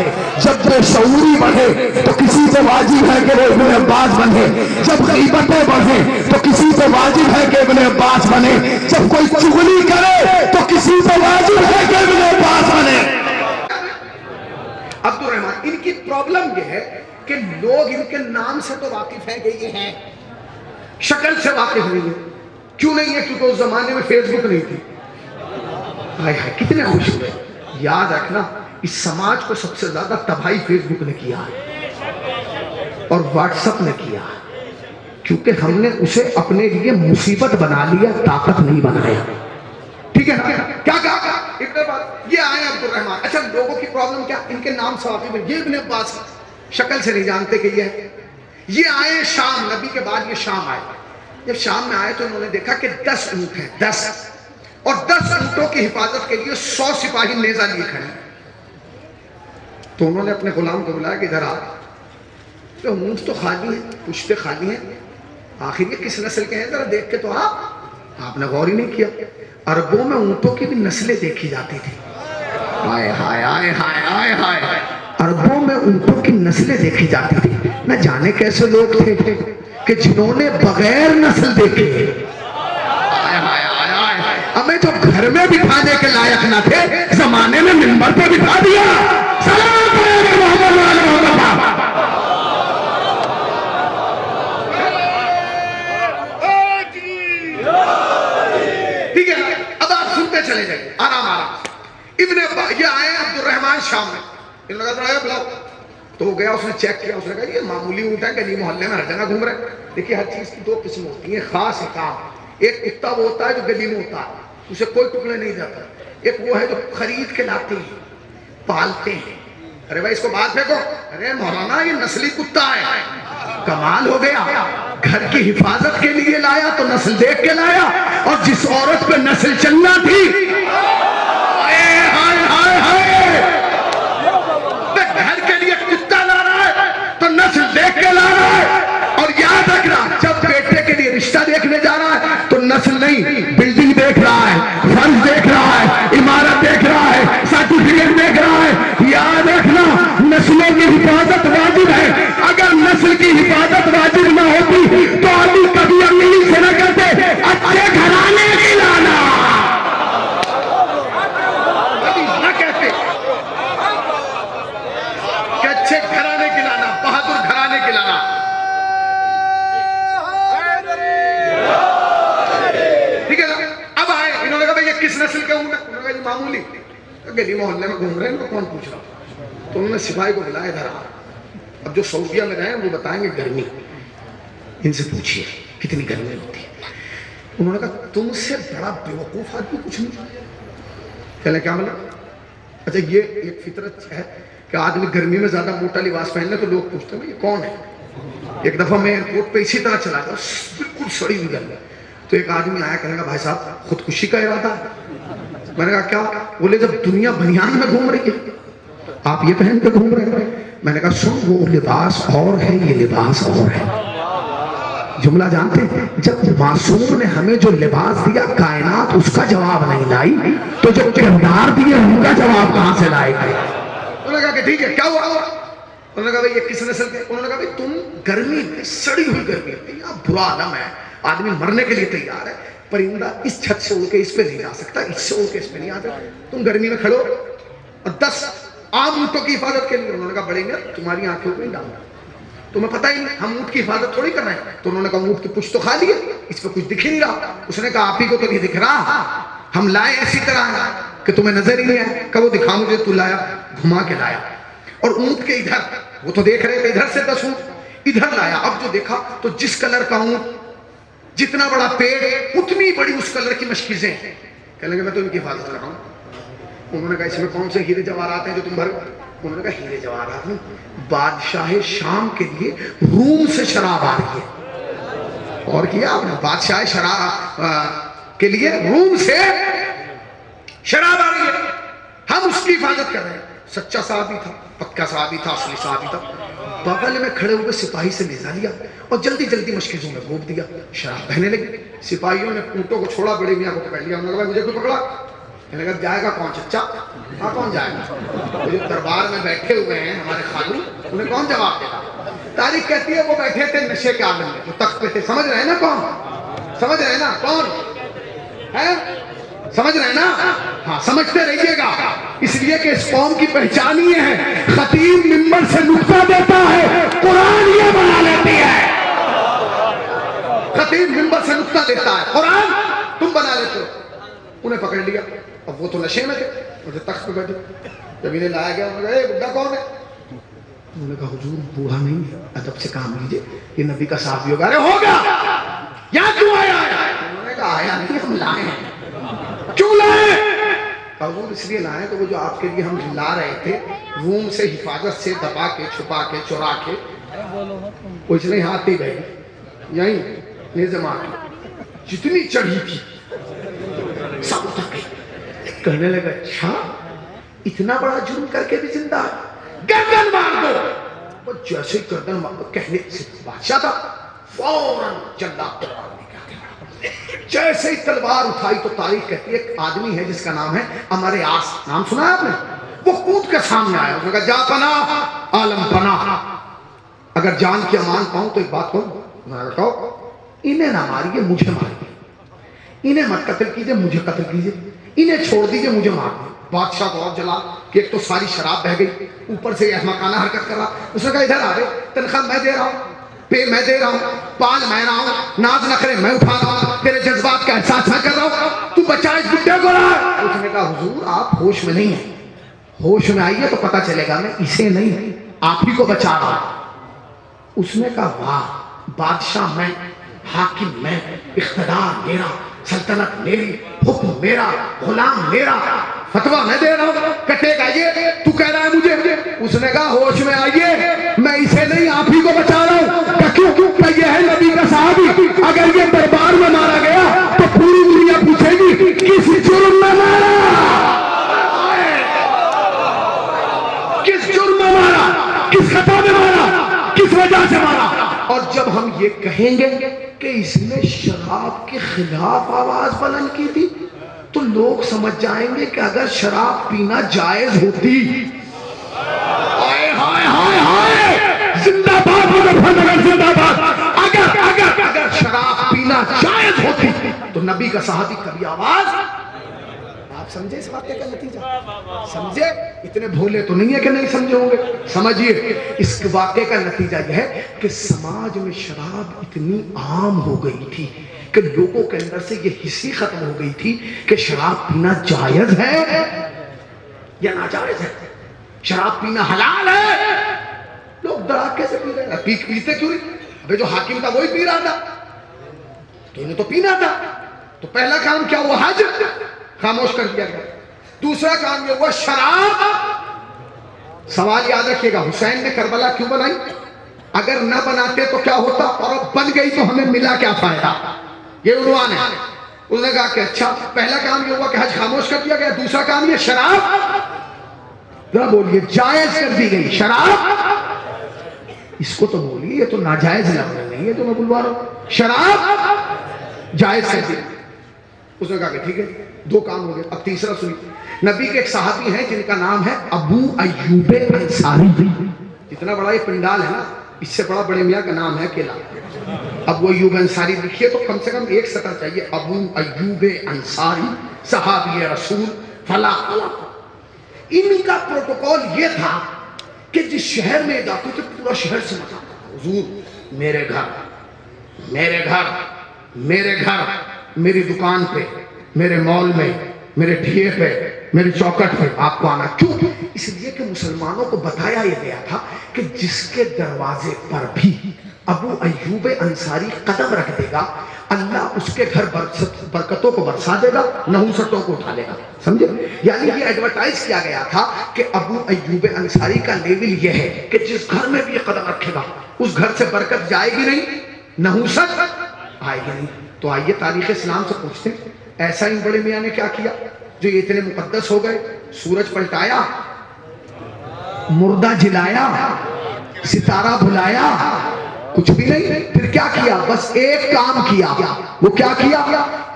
جب بے شعوری بڑھے تو کسی پہ واجب ہے کہ وہ ابن عباس بنے، جب غیبتیں بڑھیں تو کسی پہ واجب ہے کہ ابن عباس بنے، جب کوئی چغلی کرے تو کسی پہ واجب ہے کہ ابن عباس بنے۔ عبد الرحمن، ان کی پرابلم یہ ہے کہ لوگ ان کے نام سے تو واقف ہیں کہ یہ ہیں، شکل سے واقف نہیں ہے۔ کیوں نہیں ہے؟ کیونکہ اس زمانے میں فیس بک نہیں تھی۔ ہائے ہائے کتنے خوش ہوئے۔ یاد رکھنا اس سماج کو سب سے زیادہ تباہی فیس بک نے کیا ہے اور واٹس ایپ نے کیا ہے، کیونکہ ہم نے اسے اپنے لیے مصیبت بنا لیا، طاقت نہیں بنایا۔ ٹھیک ہے نا؟ کیا کہا ابن عباس؟ یہ آئے عبد الرحمن۔ اچھا لوگوں کی پرابلم کیا؟ ان کے نام سے واقف ہیں، یہ ابن عباس شکل سے نہیں جانتے کہ یہ ہے۔ یہ آئے شام، نبی کے بعد یہ شام آئے۔ جب شام میں آئے تو انہوں نے دیکھا کہ 10 اونٹ ہیں، 10، اور 10 اونٹوں کی حفاظت کے لیے 100 سپاہی نیزہ لیے کھڑے۔ تو انہوں نے اپنے غلام کو بلایا کہ ادھر آ، کہ اونٹ تو خالی ہیں، پشتے خالی ہیں، آخر یہ کس نسل کے ہیں، ذرا دیکھ کے تو آپ۔ آپ نے غور ہی نہیں کیا؟ عربوں میں اونٹوں کی بھی نسلیں دیکھی جاتی تھی. ہائے ہائے ہائے ہائے ہائے ہائے. عربوں میں اونٹوں کی نسلیں دیکھی جاتی تھی. نہ جانے کیسے لوگ تھے کہ جنہوں نے بغیر نسل دیکھے. ہائے ہائے ہائے ہائے. ہمیں جو گھر میں بٹھانے کے لائق نہ تھے زمانے میں منبر پہ بٹھا دیا. سلام علیکم محمد محمد. ٹھیک ہے. اب آپ سنتے چلے جائیں آرام آرام. ابن یہ آئے عبد الرحمن شام میں. انہوں نے کہا بلاؤ. تو وہ گیا, اس نے چیک کیا, اس نے کہا یہ معمولی اونٹ ہے, گلی محلے میں ہر جگہ گھوم رہے ہیں. دیکھیے ہر چیز کی دو قسم ہوتی ہیں, خاص احکام. ایک کتا وہ ہوتا ہے جو گلی میں ہوتا ہے, اسے کوئی ٹکڑے نہیں جاتا. ایک وہ ہے جو خرید کے لاتے ہیں, پالتے ہیں. ارے بھائی اس کو باہر پھینکو. ارے مولانا یہ نسلی کتا ہے. کمال ہو گیا. گھر کی حفاظت کے لیے لایا تو نسل دیکھ کے لایا, اور جس عورت پہ نسل چلنا تھی گھر کے لیے کتا لا رہا ہے تو نسل دیکھ کے لا رہا ہے. اور یاد رکھنا, جب بیٹے کے لیے رشتہ دیکھنے جا رہا ہے تو نسل نہیں, بلڈنگ دیکھ رہا ہے, فرض دیکھ رہا ہے, عمارت دیکھ رہا ہے, سرٹیفکیٹ دیکھ رہا ہے. یاد رکھنا نسلوں کی حفاظت واجب ہے. اگر نسل کی حفاظت واجب نہ ہوتی تو ابھی کبھی امیری سے نہ کرتے اچھے گھرانے کی لانا, نہ کہتے کہ اچھے گھرانے کی لانا, بہادر گھرانے کی لانا. ٹھیک ہے نا. اب آئے, انہوں نے کہا بھئی یہ کس نسل کا اونٹ ہے؟ انہوں نے کہا یہ معمولی گلی محلے میں گھوم رہے ہیں, کون پوچھ رہا. تو انہوں نے سپاہی کو بلایا ادھر. اب جو سعودیہ میں گئے وہ بتائیں گے گرمی, ان سے پوچھئے کتنی گرمی ہوتی ہے. انہوں نے کہا تم سے بڑا بیوقوف آدمی کچھ نہیں. کہلے کیا مطلب؟ اچھا یہ ایک فطرت ہے کہ آدمی گرمی میں زیادہ موٹا لباس پہن لے تو لوگ پوچھتے ہیں یہ کون ہے. ایک دفعہ میں ایئرپورٹ پہ اسی طرح چلا گیا, بالکل سڑی ہوئی گرمی. تو ایک آدمی آیا, کہنے لگا بھائی صاحب خودکشی کا ارادہ ہے. میں نے کہا کیا؟ بولے جب دنیا بنیان میں گھوم رہی ہے آپ یہ پہن کے گھوم رہے ہیں. میں نے کہا سن, وہ لباس اور ہے, یہ لباس اور ہے. جملہ جانتے ہیں, جب معصوم نے ہمیں جو لباس دیا کائنات اس کا جواب نہیں لائی تو جو کردار دیے ان کا جواب کہاں سے لائے گئے. انہوں نے کہا کہ ٹھیک ہے کیا ہوا. انہوں نے کہا بھئی یہ کس نسل کے. انہوں نے کہا بھئی تم گرمی میں, سڑی ہوئی گرمی ہے, یہ برا عالم ہے, آدمی مرنے کے لیے تیار ہے. پرندہ اس چھت سے اڑ کے اس پہ نہیں جا سکتا, اس سے اڑ کے اس پہ نہیں آتا. تم گرمی میں کھڑو اور 10 عام اونٹوں کی حفاظت کے لیے. انہوں نے کہا بڑے میاں تمہاری آنکھوں کو نہیں ڈالنا, تمہیں پتہ ہی نہیں ہم اونٹ کی حفاظت تھوڑی کر رہے ہیں. تو انہوں نے کہا اونٹ کی پشت تو کھا لیے, اس پہ کچھ دکھ ہی نہیں رہا. اس نے کہا آپ ہی کو تو نہیں دکھ رہا, ہم لائے ایسی طرح ہے کہ تمہیں نظر ہی نہیں آیا. کہ وہ دکھا مجھے, تو لایا, گھما کے لایا. اور اونٹ کے ادھر, وہ تو دیکھ رہے تھے ادھر سے 10 اونٹ, ادھر لایا. اب جو دیکھا تو جس کلر کا اونٹ, جتنا بڑا پیڑ اتنی بڑی اس کلر کی مشکیزیں. کہنے لگے میں تو ان کی حفاظت کر رہا ہوں. انہوں نے کہا اس میں کون سے ہیرے جواہرات ہیں جو تم بھر. انہوں نے کہا ہیرے جواہرات نہیں, بادشاہ شام کے لیے روم سے شراب آ رہی ہے. اور کیا آپ نے, بادشاہ شراب کے لیے روم سے شراب آ رہی ہے, ہم اس کی حفاظت کر رہے ہیں. سچا صحابی تھا, پکا صحابی تھا, اصلی صحابی تھا. بغل میں کھڑے ہوئے سپاہی سے نیزہ لیا اور جلدی جلدی مشکیزوں میں گھونپ دیا. شراب بہنے لگی. سپاہیوں نے اونٹوں کو چھوڑا, بڑے میاں کو پکڑ لیا. انہوں نے کہا مجھے کوئی پکڑا. کہنے لگا جائے گا کون چچا, ہاں کون جائے گا؟ جو دربار میں بیٹھے ہوئے ہیں ہمارے خانو, انہیں کون جواب دے گا؟ تاریخ کہتی ہے وہ بیٹھے تھے نشے کے عالم میں, وہ تخت پہ تھے. سمجھ رہے ہیں نا کون, سمجھ رہے ہیں نا کون ہے, سمجھ رہے ہیں نا. ہاں سمجھتے رہیے گا, اس لیے کہ اس قوم کی پہچان یہ ہے, خطیب منبر سے نکتہ دیتا ہے, قرآن یہ بنا لیتی ہے. خطیب منبر سے نکتہ دیتا ہے, قرآن تم بنا لیتے ہو. انہیں پکڑ لیا. اب وہ تو نشے میں تھے, مجھے تخت پہ بیٹھے. جب انہیں لایا گیا, انہوں نے کہا اے بڈھا کون ہے؟ انہوں نے کہا حضور بوڑھا نہیں ہے, ادب سے کام لیجئے, یہ نبی کا صحابی ہوگا. ارے ہوگا, یہاں کیوں آیا ہے؟ انہوں نے کہا آیا نہیں, ہم لائے ہیں. کیوں لائے؟ حضور اس لیے لائے کہ وہ جو آپ کے لیے ہم لا رہے تھے روم سے, حفاظت سے, دبا کے, چھپا کے, چورا کے, کچھ نہیں ہاتھ نہیں گئے یہیں نظم آ کے جتنی چڑھی تھی سب اتر گئی. کہنے لگا اچھا اتنا بڑا جرم کر کے بھی زندہ ہے, گردن مار دو. وہ جیسے گردن مار دو, کہنے سے بادشاہ تھا, فوراً جلدہ تلوار نکال کے جیسے ہی تلوار اٹھائی تو تاریخ کہتی ہے ایک آدمی ہے جس کا نام ہے عمر عاص، نام سنا ہے آپ نے؟ وہ کود کے سامنے آیا، اس نے کہا جا پناہ عالم پناہ، اگر جان کی امان پاؤں تو ایک بات کہوں، میں کہو انہیں نہ ماریے مجھے ماریے، انہیں مت قتل کیجئے مجھے قتل کیجئے، انہیں چھوڑ دیجئے مجھے مار دیجئے۔ بادشاہ کو اور جلا کہ ایک تو ساری شراب بہ گئی، اوپر سے یہ احمقانہ حرکت کر رہا۔ اس نے کہا ادھر آ گئے، تنخواہ میں دے رہا ہوں، پے میں دے رہا ہوں، پال میں رہا ہوں، ناز نخرے میں اٹھا رہا ہوں، تیرے جذبات کا احساس میں کر رہا ہوں، تو بچہ اس بڈھے کو رہا۔ اس نے کہا حضور آپ ہوش میں نہیں ہیں، ہوش میں آئیے تو پتہ چلے گا میں اسے نہیں آپ ہی کو بچا رہا ہوں۔ اس نے کہا واہ، بادشاہ میں، حاکم میں، اقتدار میرا، سلطنت میری، حکم میرا، غلام میرا، فتویٰ میں دے رہا ہوں، کٹے گا یہ، تو کہہ رہا ہے مجھے۔ اس نے کہا ہوش میں آئیے، میں اسے نہیں آپ ہی کو بچا رہا ہوں۔ کہ کیوں؟ کہ یہ ہے نبی کا صحابی، اگر یہ دربار میں مارا گیا تو پوری دنیا پوچھے گی کس جرم میں مارا، کس جرم میں مارا، کس خطا میں مارا، کس وجہ سے مارا۔ اور جب ہم یہ کہیں گے کہ اس نے شراب کے خلاف آواز بلند کی تھی تو لوگ سمجھ جائیں گے کہ اگر شراب پینا جائز ہوتی، ہائے ہائے ہائے ہائے، زندہ باد مظفر زندہ باد، اگر شراب پینا جائز ہوتی تو نبی کا صحابی کبھی آواز، آپ سمجھے اس واقعے کا نتیجہ؟ سمجھے؟ اتنے بھولے تو نہیں ہے کہ نہیں سمجھے ہوں گے، سمجھیے اس واقعے کا نتیجہ یہ ہے کہ سماج میں شراب اتنی عام ہو گئی تھی کہ لوگوں کے اندر سے یہ حسی ختم ہو گئی تھی کہ شراب پینا جائز ہے یا ناجائز ہے، شراب پینا حلال ہے۔ لوگ دڑاکے سے پی رہے ہیں، پیتے کیوں نہیں؟ ابھی جو حاکم تھا وہی پی رہا تھا تو انہیں تو پینا تھا، تو پہلا کام کیا ہوا؟ حج خاموش کر دیا گیا۔ دوسرا کام یہ ہوا شراب۔ سوال یاد رکھیے گا، حسین نے کربلا کیوں بنائی؟ اگر نہ بناتے تو کیا ہوتا، اور اب بن گئی تو ہمیں ملا کیا فائدہ؟ یہ عنوان ہے۔ انہوں نے کہا کہ اچھا، پہلا کام یہ ہوا کہ حج خاموش کر دیا گیا، دوسرا کام یہ شراب، ذرا بولیے، جائز کر دی گئی شراب۔ اس کو تو بولیے، یہ تو ناجائز لفظ نہیں ہے جو میں بلوا رہا ہوں، شراب جائز کر دی۔ اس نے کہا کہ ٹھیک ہے، دو کام ہو گئے، اب تیسرا سنیے۔ نبی کے ایک صحابی ہیں جن کا نام ہے ابو ایوب انصاری۔ جتنا بڑا یہ پنڈال ہے نا، اس سے بڑا بڑے میاں کا نام ہے اکیلا، ابو ایوب انصاری لکھیے تو کم سے کم ایک سطر چاہیے، ابو ایوب انصاری صحابی رسول فلاں فلاں۔ ان کا پروٹوکول یہ تھا کہ جس شہر میں جاتے تھے پورا شہر سے مطلب حضور میرے گھر، میرے گھر، میرے گھر، میری دکان پہ، میرے مال میں، میرے ٹھیے پہ، میری چوکٹ پہ آپ کو آنا۔ کیوں؟ اس لیے کہ مسلمانوں کو بتایا یہ گیا تھا کہ جس کے دروازے پر بھی ابو ایوب انصاری قدم رکھ دے گا اللہ اس کے گھر برکتوں کو برسا دے گا، نحوستوں کو اٹھا لے گا۔ سمجھے؟ یعنی یہ ایڈورٹائز کیا گیا تھا کہ ابو ایوب انصاری کا لیول یہ ہے کہ جس گھر میں بھی یہ قدم رکھے گا اس گھر سے برکت جائے گی نہیں، نحوست آئے گی نہیں۔ تو آئیے تاریخ اسلام سے پوچھتے ہیں ایسا ان بڑے میاں نے کیا کیا جو یہ اتنے مقدس ہو گئے؟ سورج پلٹایا، مردہ جلایا، ستارہ بھلایا، کچھ بھی نہیں۔ پھر کیا کیا؟ بس ایک کام کیا۔ وہ کیا کیا؟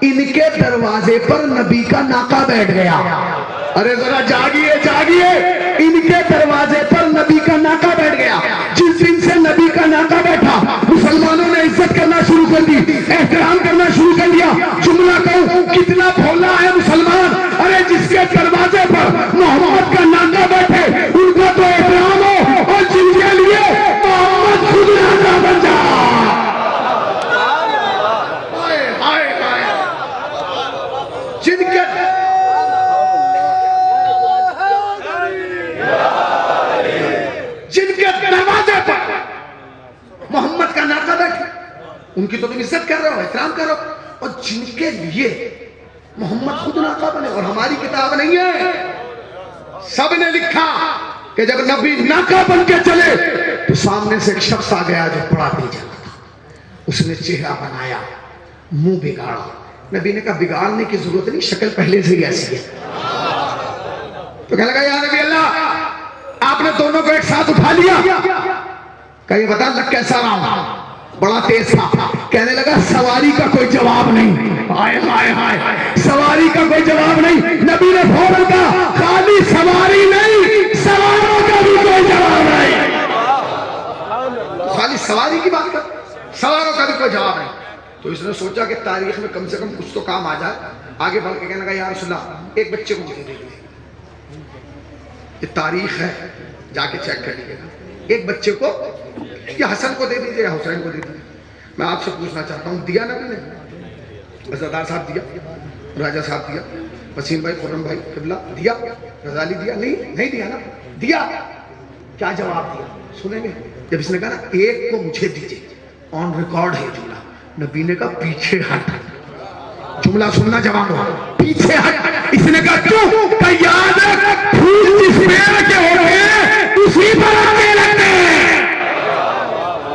ان کے دروازے پر نبی کا ناکا بیٹھ گیا۔ ارے ذرا جاگیے جاگیے، ان کے دروازے پر نبی کا ناکا بیٹھ گیا۔ جس دن سے نبی کا ناکا بیٹھا مسلمانوں نے عزت کرنا شروع کر دی، احترام کرنا شروع کر دیا۔ جملہ کہوں کتنا بھولا ہے مسلمان، ارے جس کے دروازے پر محمد کا ناکا بیٹھے ان کا تو احترام ہو، اور جن کے لیے محمد خود ناکا بن جا۔ جن کے دروازے پر محمد کا ناکا بیٹھے ان کی تو تم عزت کر رہے ہو، احترام کر رہے ہو، اور جن کے لیے محمد خود ناکا بنے۔ اور ہماری کتاب نہیں ہے، سب نے لکھا کہ جب نبی ناکا بن کے چلے تو سامنے سے ایک شخص آ گیا جو بڑا بے جانا تھا، اس نے چہرہ بنایا، منہ بگاڑا۔ نبی نے کہا بگاڑنے کی ضرورت نہیں، شکل پہلے سے ہی ایسی ہے۔ تو کہنے لگا یا نبی اللہ آپ نے دونوں کو ایک ساتھ اٹھا لیا، کہ یہ بتا لگ کیسا رہا ہوں؟ بڑا تیز تھا۔ کہنے لگا سواری کا کوئی جواب نہیں۔ ہائے ہائے ہائے، سواری کا کوئی جواب نہیں. نبی نے فوراً کہا خالی سواری نہیں، سواروں کا بھی کوئی جواب نہیں. خالی سواری کی بات کر، سواروں کا بھی کوئی جواب نہیں. تو اس نے سوچا کہ تاریخ میں کم سے کم کچھ تو کام آ جائے. آگے بڑھ کے کہنے لگا یا رسول اللہ ایک بچے کو مجھے دے دیجیے، یہ تاریخ ہے جا کے چیک کر لیجیے گا. ایک بچے کو یا حسن کو دے دیجیے یا حسین کو دے دیجیے. میں آپ سے پوچھنا چاہتا ہوں دیا نبی نے؟ عزادار صاحب دیا، راجہ صاحب دیا، وسیم بھائی، خرم بھائی، قبلہ دیا، غزالی دیا؟ نہیں دیا نا. دیا کیا جواب دیا سنیں گے. جب اس نے کہا نا ایک کو مجھے دیجیے، آن ریکارڈ ہے جملہ، نبی نے کہا پیچھے ہٹ. جملہ سننا جوانوں، پیچھے ہٹ. اس نے کہا کیوں؟ کہ یاد رکھ پھول جس پیڑ کے ہوتے ہیں اسی پر آتے لگتے ہیں.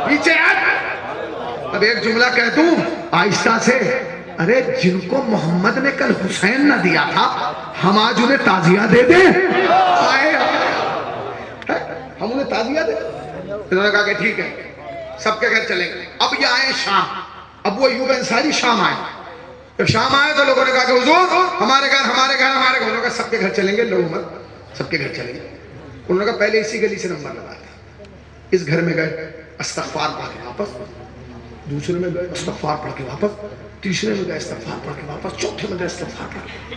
پیچھے ہٹ. اب ایک جملہ کہہ دوں آہستہ سے. ارے جن کو محمد نے کل حسین نہ دیا تھا ہم آج انہیں تعزیہ دے دیں. ہم انہیں تعزیہ دیں. انہوں نے کہا کہ ٹھیک ہے سب کے گھر چلیں گے. اب یہ آئے شام. ابو ایوب انصاری شام آئے. جب شام آئے تو لوگوں نے کہا کہ حضور ہمارے گھر ہمارے گھر ہمارے گھر. انہوں نے کہا سب کے گھر چلیں گے. لوگ مت، سب کے گھر چلیں گے. انہوں نے کہا پہلے اسی گلی سے نمبر لگاتے. اس گھر میں گئے استغفار پڑھ کے واپس، دوسرے میں گئے استغفار پڑھ کے واپس، تیسرے میں گئے استغفار پڑھ کے واپس، چوتھے میں گئے استغفار پڑھ کے.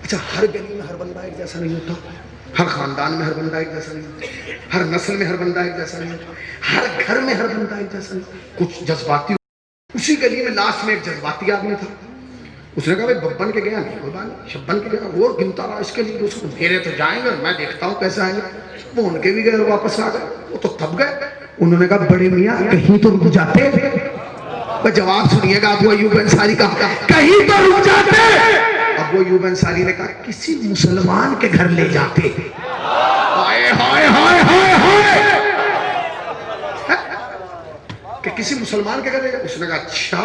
اچھا ہر گلی میں ہر بندہ ایک جیسا نہیں ہوتا، ہر خاندان میں ہر بندہ ایک جیسا نہیں ہوتا، ہر نسل میں ہر بندہ ایک جیسا نہیں ہوتا، ہر گھر میں ہر بندہ ایک جیسا نہیں. کچھ جذباتی. اسی گلی میں لاسٹ میں ایک جذباتی آدمی تھا. اس نے کہا بھائی ببن کے گیا نہیں، ببن شبن کے گیا. وہ گنتا رہا اس کے لیے اس کو میرے تو جائیں گے اور میں دیکھتا ہوں کیسے آئیں گے. وہ ان کے بھی گئے اور واپس آ گئے. وہ تو تب گئے. انہوں نے کہا بڑے میاں کہیں تو رک جاتے. جواب سنیے گا ابو ایوب انصاری کا، کہیں تو رک جاتے. ابو ایوب انصاری نے کہا کسی مسلمان کے گھر لے جاتے. ہائے ہائے ہائے ہائے ہائے، کہ کسی مسلمان کے گھر لے جاتے. اس نے کہا اچھا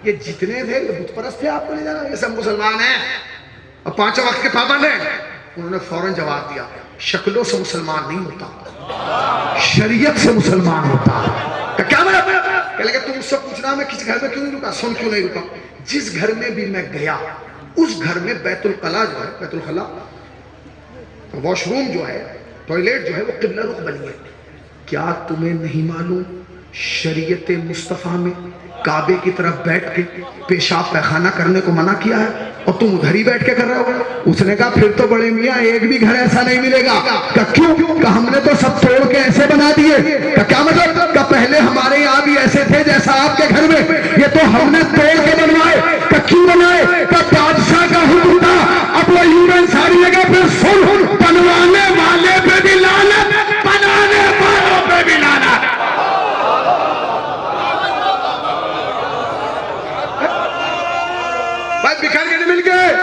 یہ جتنے تھے یہ بت پرست تھے آپ کو لے جانا؟ یہ سب مسلمان ہیں اور پانچوں وقت کے پابند ہیں. انہوں نے فوراً جواب دیا شکلوں سے مسلمان نہیں ہوتا، شریعت سے مسلمان ہوتا. کیا مطلب؟ کہ لگا تم اس سے پوچھنا میں کس گھر میں کیوں نہیں رکا. سن کیوں نہیں رکا؟ جس گھر میں بھی میں گیا اس گھر میں بیت الخلا جو ہے، بیت الخلا واش روم جو ہے، ٹوائلٹ جو ہے وہ قبلہ رخ بنی ہے. کیا تمہیں نہیں معلوم شریعت مصطفیٰ میں کعبے کی طرف بیٹھ کے پیشاب پیخانہ کرنے کو منع کیا ہے اور تم ادھر ہی بیٹھ کے کر رہے ہو؟ اس نے کہا پھر تو بڑے میاں ایک بھی گھر ایسا نہیں ملے گا. کہ کیوں؟ کہ ہم نے تو سب توڑ کے ایسے بنا دیے. کہ کیا مطلب؟ کہ پہلے ہمارے یہاں بھی ایسے تھے جیسا آپ کے گھر میں، یہ تو ہم نے توڑ کے بنوائے. کہ کیوں بنائے؟ کہ بادشاہ کا حکم تھا. ابو ایوب انصاری لگے پھر سن، بنوانے والے پہ بھی لعنت، بنانے والوں پہ بھی لعنت. بھائی بکھر کے نہیں مل گئے.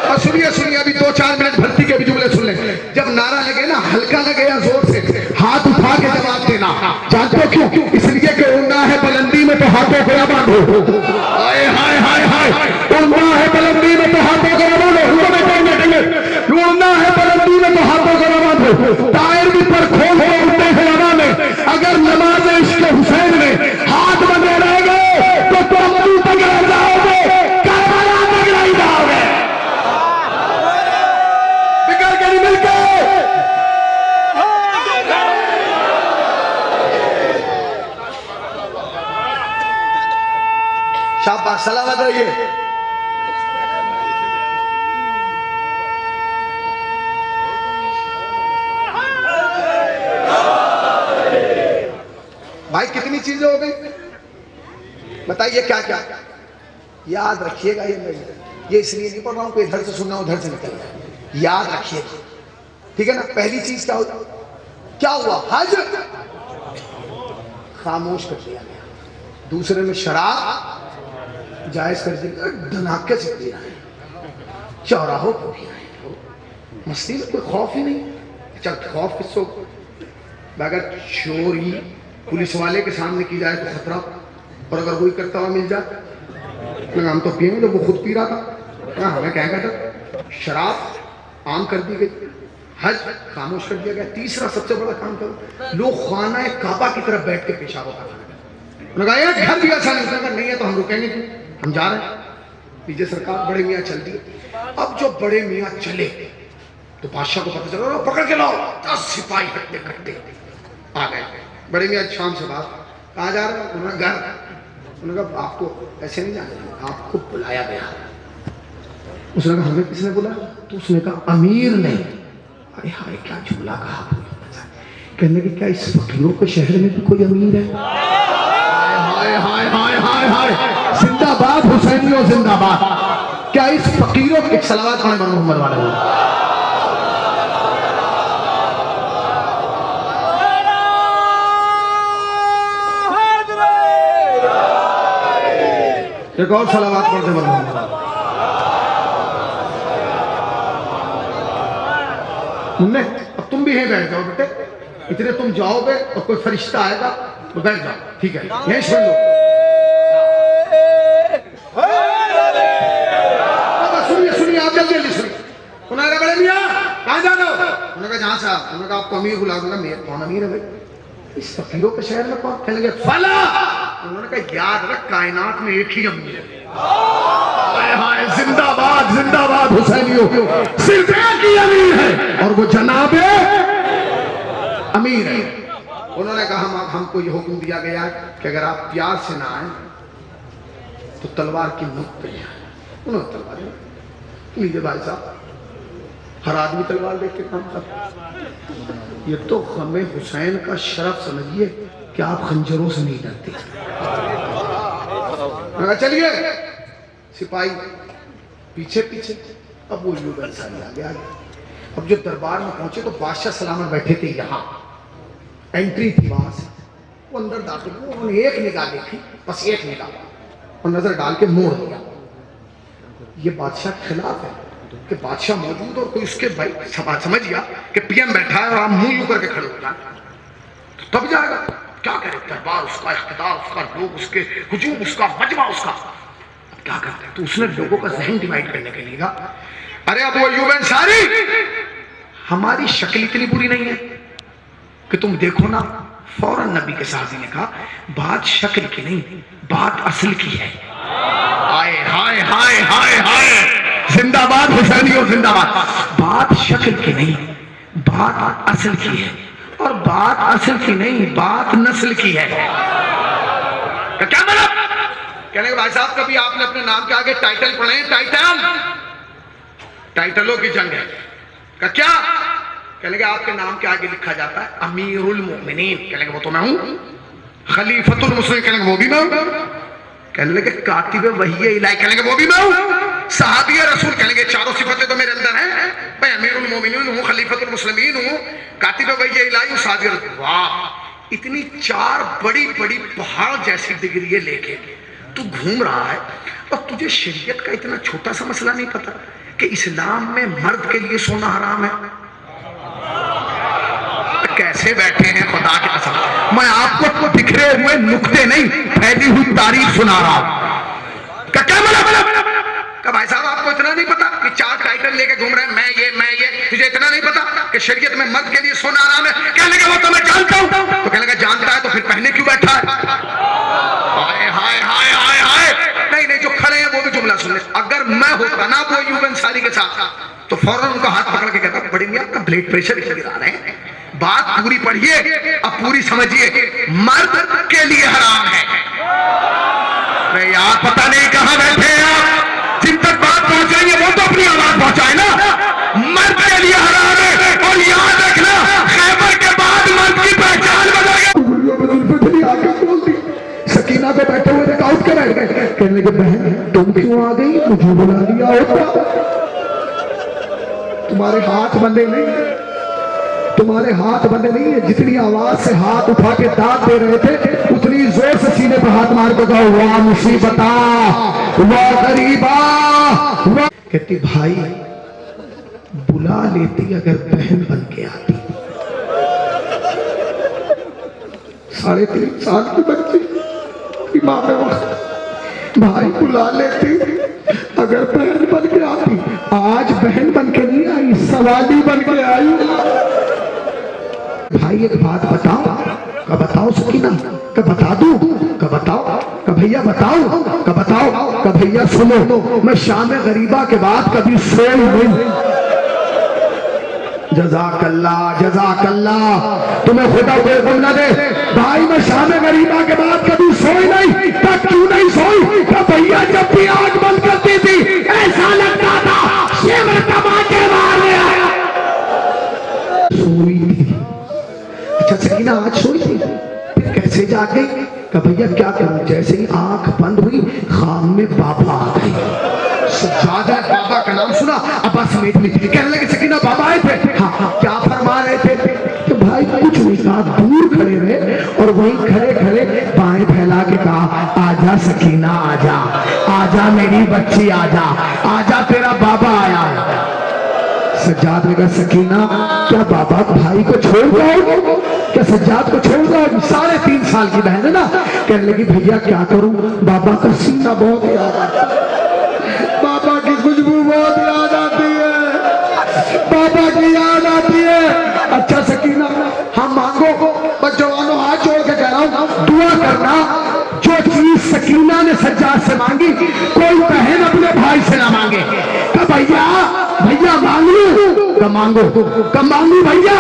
اور سنیے ابھی 2-4 منٹ بھرتی کے بھی جملے سن لیں. جب نعرہ لگے نا ہلکا لگے یا زور سے ہاتھ اٹھا کے جواب دینا. جانتے ہو کیوں؟ اس لیے کہ اڑنا ہے بلندی میں تو ہاتھوں کو نہ باندھو. ہائے ہائے ہائے ہائے، اڑنا ہے بلندی میں تو ہاتھوں کو نہ باندھو. اڑنا ہے بلندی میں تو ہاتھوں کو نہ باندھو. ٹائر بھی پر کھول کے اڑتے ہیں ہوا میں. اگر نماز عشق حسین میں ہاتھ بندے رہ گئے تو تم تک رہ جاؤ گے، کربلا تک رہ جاؤ گے. بکر کے نہیں مل کے. شاباش، سلامت رہیے. بھائی کتنی چیزیں ہو گئی بتائیے کیا کیا. یاد رکھیے گا یہ اس لیے نہیں پڑھ رہا ہوں کہ ادھر سے سننا ادھر سے نکل گا. یاد رکھیے گا ٹھیک ہے نا. پہلی چیز کیا ہوا؟ حج خاموش کر دیا گیا. دوسرے میں شراب جائز کر دیا گیا. ڈھناکے سے پی رہے ہیں، چوراہوں کو بھی رہے. مستی میں کوئی خوف ہی نہیں. اچھا خوف کس کو؟ اگر چوری پولیس والے کے سامنے کی جائے تو خطرہ، اور اگر کوئی کرتا ہوا مل جائے ہم تو پیئیں گے. جب وہ خود پی رہا تھا ہمیں کہہ گیا تھا. شراب عام کر دی گئی، حج خاموش کر دیا گیا. تیسرا سب سے بڑا کام کرو، لوگ خانہ کعبہ کی طرف بیٹھ کے پیشاب ہوتا تھا. انہوں نے کہا یہ گھر بھی ایسا نہیں ہے تو ہم رکیں گے کیوں، ہم جا رہے ہیں. پیچھے سرکار بڑے میاں چل دیے. اب جو بڑے میاں چلے تو بادشاہ کو پتہ چلا پکڑ کے لاؤ. 10 سپاہی ہٹتے کٹتے آ گئے. بڑے میاں شام سے بعد کہاں جا رہے ہیں؟ انہوں نے گھر. انہوں نے کہا آپ کو ایسے نہیں جانا, آپ کو بلایا گیا. اس نے کہا ہمیں کس نے بلایا؟ تو اس نے کہا امیر نے. ارے ہائے کیا جملہ کہا. کہنے کہ کیا اس فقیروں کے شہر میں بھی کوئی امیر ہے؟ ہائے ہائے ہائے ہائے ہائے, زندہ باد حسینیوں زندہ باد. کیا اس فقیروں کے صلوات پڑھیں محمد والے ہوں. ایک اور صلوات پڑھتے محمد. اب تم بھی ہیں بیٹھ جاؤ بیٹے. اتنے تم جاؤ گے اور کوئی فرشتہ آئے گا تو بیٹھ جاؤ, ٹھیک ہے؟ یہیں سن لو. سنیے سنیے آپ جلدی جلدی سنیے. انہوں نے کہا بڑے میاں کہاں جا رہے ہو؟ انہوں نے کہا جہاں صاحب. انہوں نے کہا آپ کو امیر بلا دوں گا. میں کون امیر ہے بھائی؟ اس فقیروں کے شہر میں کون؟ کہنے لگے فلا. انہوں نے کہا یاد رکھ کائنات میں ایک ہی امیر ہے. زندہ باد زندہ باد حسینیوں, صرف ایک ہی امیر ہے اور وہ جناب امیر ہے. انہوں نے کہا ہم کو یہ حکم دیا گیا ہے کہ اگر آپ پیار سے نہ آئیں تو تلوار کی نوک پہ آئیں. انہوں نے تلوار لیجیے بھائی صاحب, ہر آدمی تلوار دیکھ کے کام کرتا. یہ تو غم حسین کا شرف سمجھیے کہ آپ خنجروں سے نہیں ڈرتے. چلیے سپاہی پیچھے پیچھے. اب وہ ایوب انصاری آگے آگے. اب جب دربار میں پہنچے تو بادشاہ سلامت بیٹھے تھے یہاں. انٹری تھی وہاں سے. وہ اندر داخل ہوئے. انہوں نے ایک نگاہ دیکھی, بس ایک نگاہ, اور نظر ڈال کے موڑ دیا. یہ بادشاہ کے خلاف ہے کہ بادشاہ موجود اور کوئی اس کے بھائی سمجھ گیا کہ پی ایم بیٹھا ہے اور آپ منہ یوں کر کے کھڑے ہو جائیں تو تب جائے گا. کیا کرے دربار اس کا, اقتدار اس کا, لوگ اس کے, ہجوم اس کا, مجمع اس کا. کیا کرتا ہے؟ تو اس نے لوگوں کا ذہن ڈیوائیڈ کرنے کے لیے کہا ارے ابو ایوب انصاری ہماری شکل اتنی بری نہیں ہے کہ تم دیکھو نا. فوراً نبی کے صحابی نے کہا بات شکل کی نہیں, بات اصل کی ہے. ہائے ہائے ہائے ہائے ہائے, زندہ باد حسینیوں زندہ باد. بات شکل کی نہیں, بات اصل کی ہے. اور بات اصل کی نہیں, بات نسل کی ہے. کیا مطلب؟ کہنے کہ بھائی صاحب کبھی آپ نے اپنے نام کے آگے ٹائٹل پڑھے ہیں؟ ٹائٹل, ٹائٹلوں کی جنگ ہے. کہ کیا؟ کہنے کہ آپ کے نام کے آگے لکھا جاتا ہے امیر المؤمنین. کہنے کہ وہ تو میں ہوں. خلیفۃ المسلمین. کہنے کہ وہ بھی میں ہوں. کہنے لگے کاتب وحی الہی. کہنے کہ وہ بھی میں ہوں. صحابی رسول. کہنے کہ چاروں صفتیں تو میرے اندر ہیں. میں امیر المؤمنین ہوں, خلیفۃ المسلمین ہوں, کاتب وحی الہی ہوں, صحابی رسول. واہ, اتنی 4 بڑی بڑی پہاڑ جیسی ڈگریاں لے کے تو گھوم رہا ہے اور تجھے شریعت کا اتنا چھوٹا سا مسئلہ نہیں پتا کہ اسلام میں مرد کے لیے سونا حرام ہے. کیسے بیٹھے ہیں خدا کی قسم. میں آپ کو بکھرے ہوئے نکتے نہیں, پھیلی ہوئی تاریخ سنا رہا ہوں. کیا مطلب؟ کہ بھائی صاحب آپ کو اتنا نہیں پتا کہ 4 ٹائٹل لے کے گھوم رہے ہیں, میں یہ, تجھے اتنا نہیں پتا کہ شریعت میں مرد کے لیے سونا حرام ہے؟ کہنے لگا وہ تو میں جانتا ہوں. تو کہنے لگا جانتا ہے تو پھر پہنے کیوں بیٹھا ہے؟ ہائے ہائے ہائے ہائے ہائے. نہیں جو کھڑے ہیں وہ بھی جملہ سن لیں. اگر میں ہوتا نا وہ ایوب انصاری کے ساتھ تو فوراً ان کا ہاتھ پکڑ کے کہتا بڑے میاں آپ کا بلڈ پریشر اتنا گرا رہے ہیں. بات پوری پڑھیے, اب پوری سمجھیے. مرد کے لیے حرام ہے. میں یار پتہ نہیں کہاں بیٹھے ہیں آپ, جن تک بات پہنچائیں گے وہ تو اپنی آواز پہنچائے نا. مرد کے لیے حرام ہے. اور یاد رکھنا خیبر کے بعد مرد کی پہچان بدل گئی. سکینہ کو بیٹھے ہوئے دیکھا, اٹھ کے بیٹھ گئے. کہنے لگے بہن تم کیوں آ گئی, مجھے بلا دیا ہوتا. تمہارے ہاتھ بندے نہیں, تمہارے ہاتھ بندے نہیں ہے. جتنی آواز سے ہاتھ اٹھا کے داد دے رہے تھے اتنی زور سے سینے پہ ہاتھ مار کے کہا واہ مصیبتا, واہ غریبا. کہتی بھائی بلا لیتی اگر بہن بن کے آتی. 3.5 سال کی بچی امام وقت, بھائی بلا لیتی اگر بہن بن کے آتی. آج بہن بن کے نہیں آئی, سوالی بن کے آئی. بھائی ایک بات بتاؤ. کہ بتاؤ سکینہ, کہ بتا دوں, کہ بتاؤ, کہ بھیا بتاؤ, کہ بتاؤ. کہ بھیا سنو، میں شام غریبہ کے بعد کبھی سوئی نہیں۔ جزاک اللہ جزاک اللہ، تمہیں خدا کوئی غم نہ دے بھائی، میں شام غریبہ کے بعد کبھی سوئی نہیں۔ تب کیوں نہیں سوئی؟ کہ بھیا جب بھی آنکھ بند کرتی تھی ایسا لگتا تھا شیور ٹماٹے مارنے آیا۔ سوئی تھی۔ اچھا سکینہ آج سوئی تھی؟ پھر کیسے جاگ گئی؟ کہ بھیا کیا کروں، جیسے ہی آنکھ بند ہوئی خواب میں بابا آ گئی۔ سجاد ہے، بابا کا نام سنا، ابا سمیت لی، کہنے لگے سکینہ بابا آئے تھے؟ ہاں کیا فرما رہے تھے؟ کہ بھائی کچھ نہیں کہا، دور کھڑے رہے اور وہیں کھڑے کھڑے بائیں پھیلا کے کہا آجا سکینہ آجا، آجا میری بچی آجا، آجا تیرا بابا آیا ہے۔ سجاد نے کہا سکینہ کیا بابا بھائی کو چھوڑ جاؤ؟ کیا سجاد کو چھوڑ جاؤ؟ 3.5 سال کی بہن ہے نا۔ کہنے لگی بھیا کیا کروں، بابا کا سینہ بہت یاد آتا ہے، بابا کی خوشبو بہت یاد آتی ہے، بابا کی یاد آتی ہے۔ اچھا سکینہ ہم مانگو، بس جوانوں ہاتھ جوڑ کے کہہ رہا ہوں دعا کرنا، جو چیز سکینہ نے سجاد سے مانگی کوئی بہن اپنے بھائی سے نہ مانگے۔ کہ بھیا بھیا مانگ لوں؟ کہ مانگو۔ کہ مانگو بھیا؟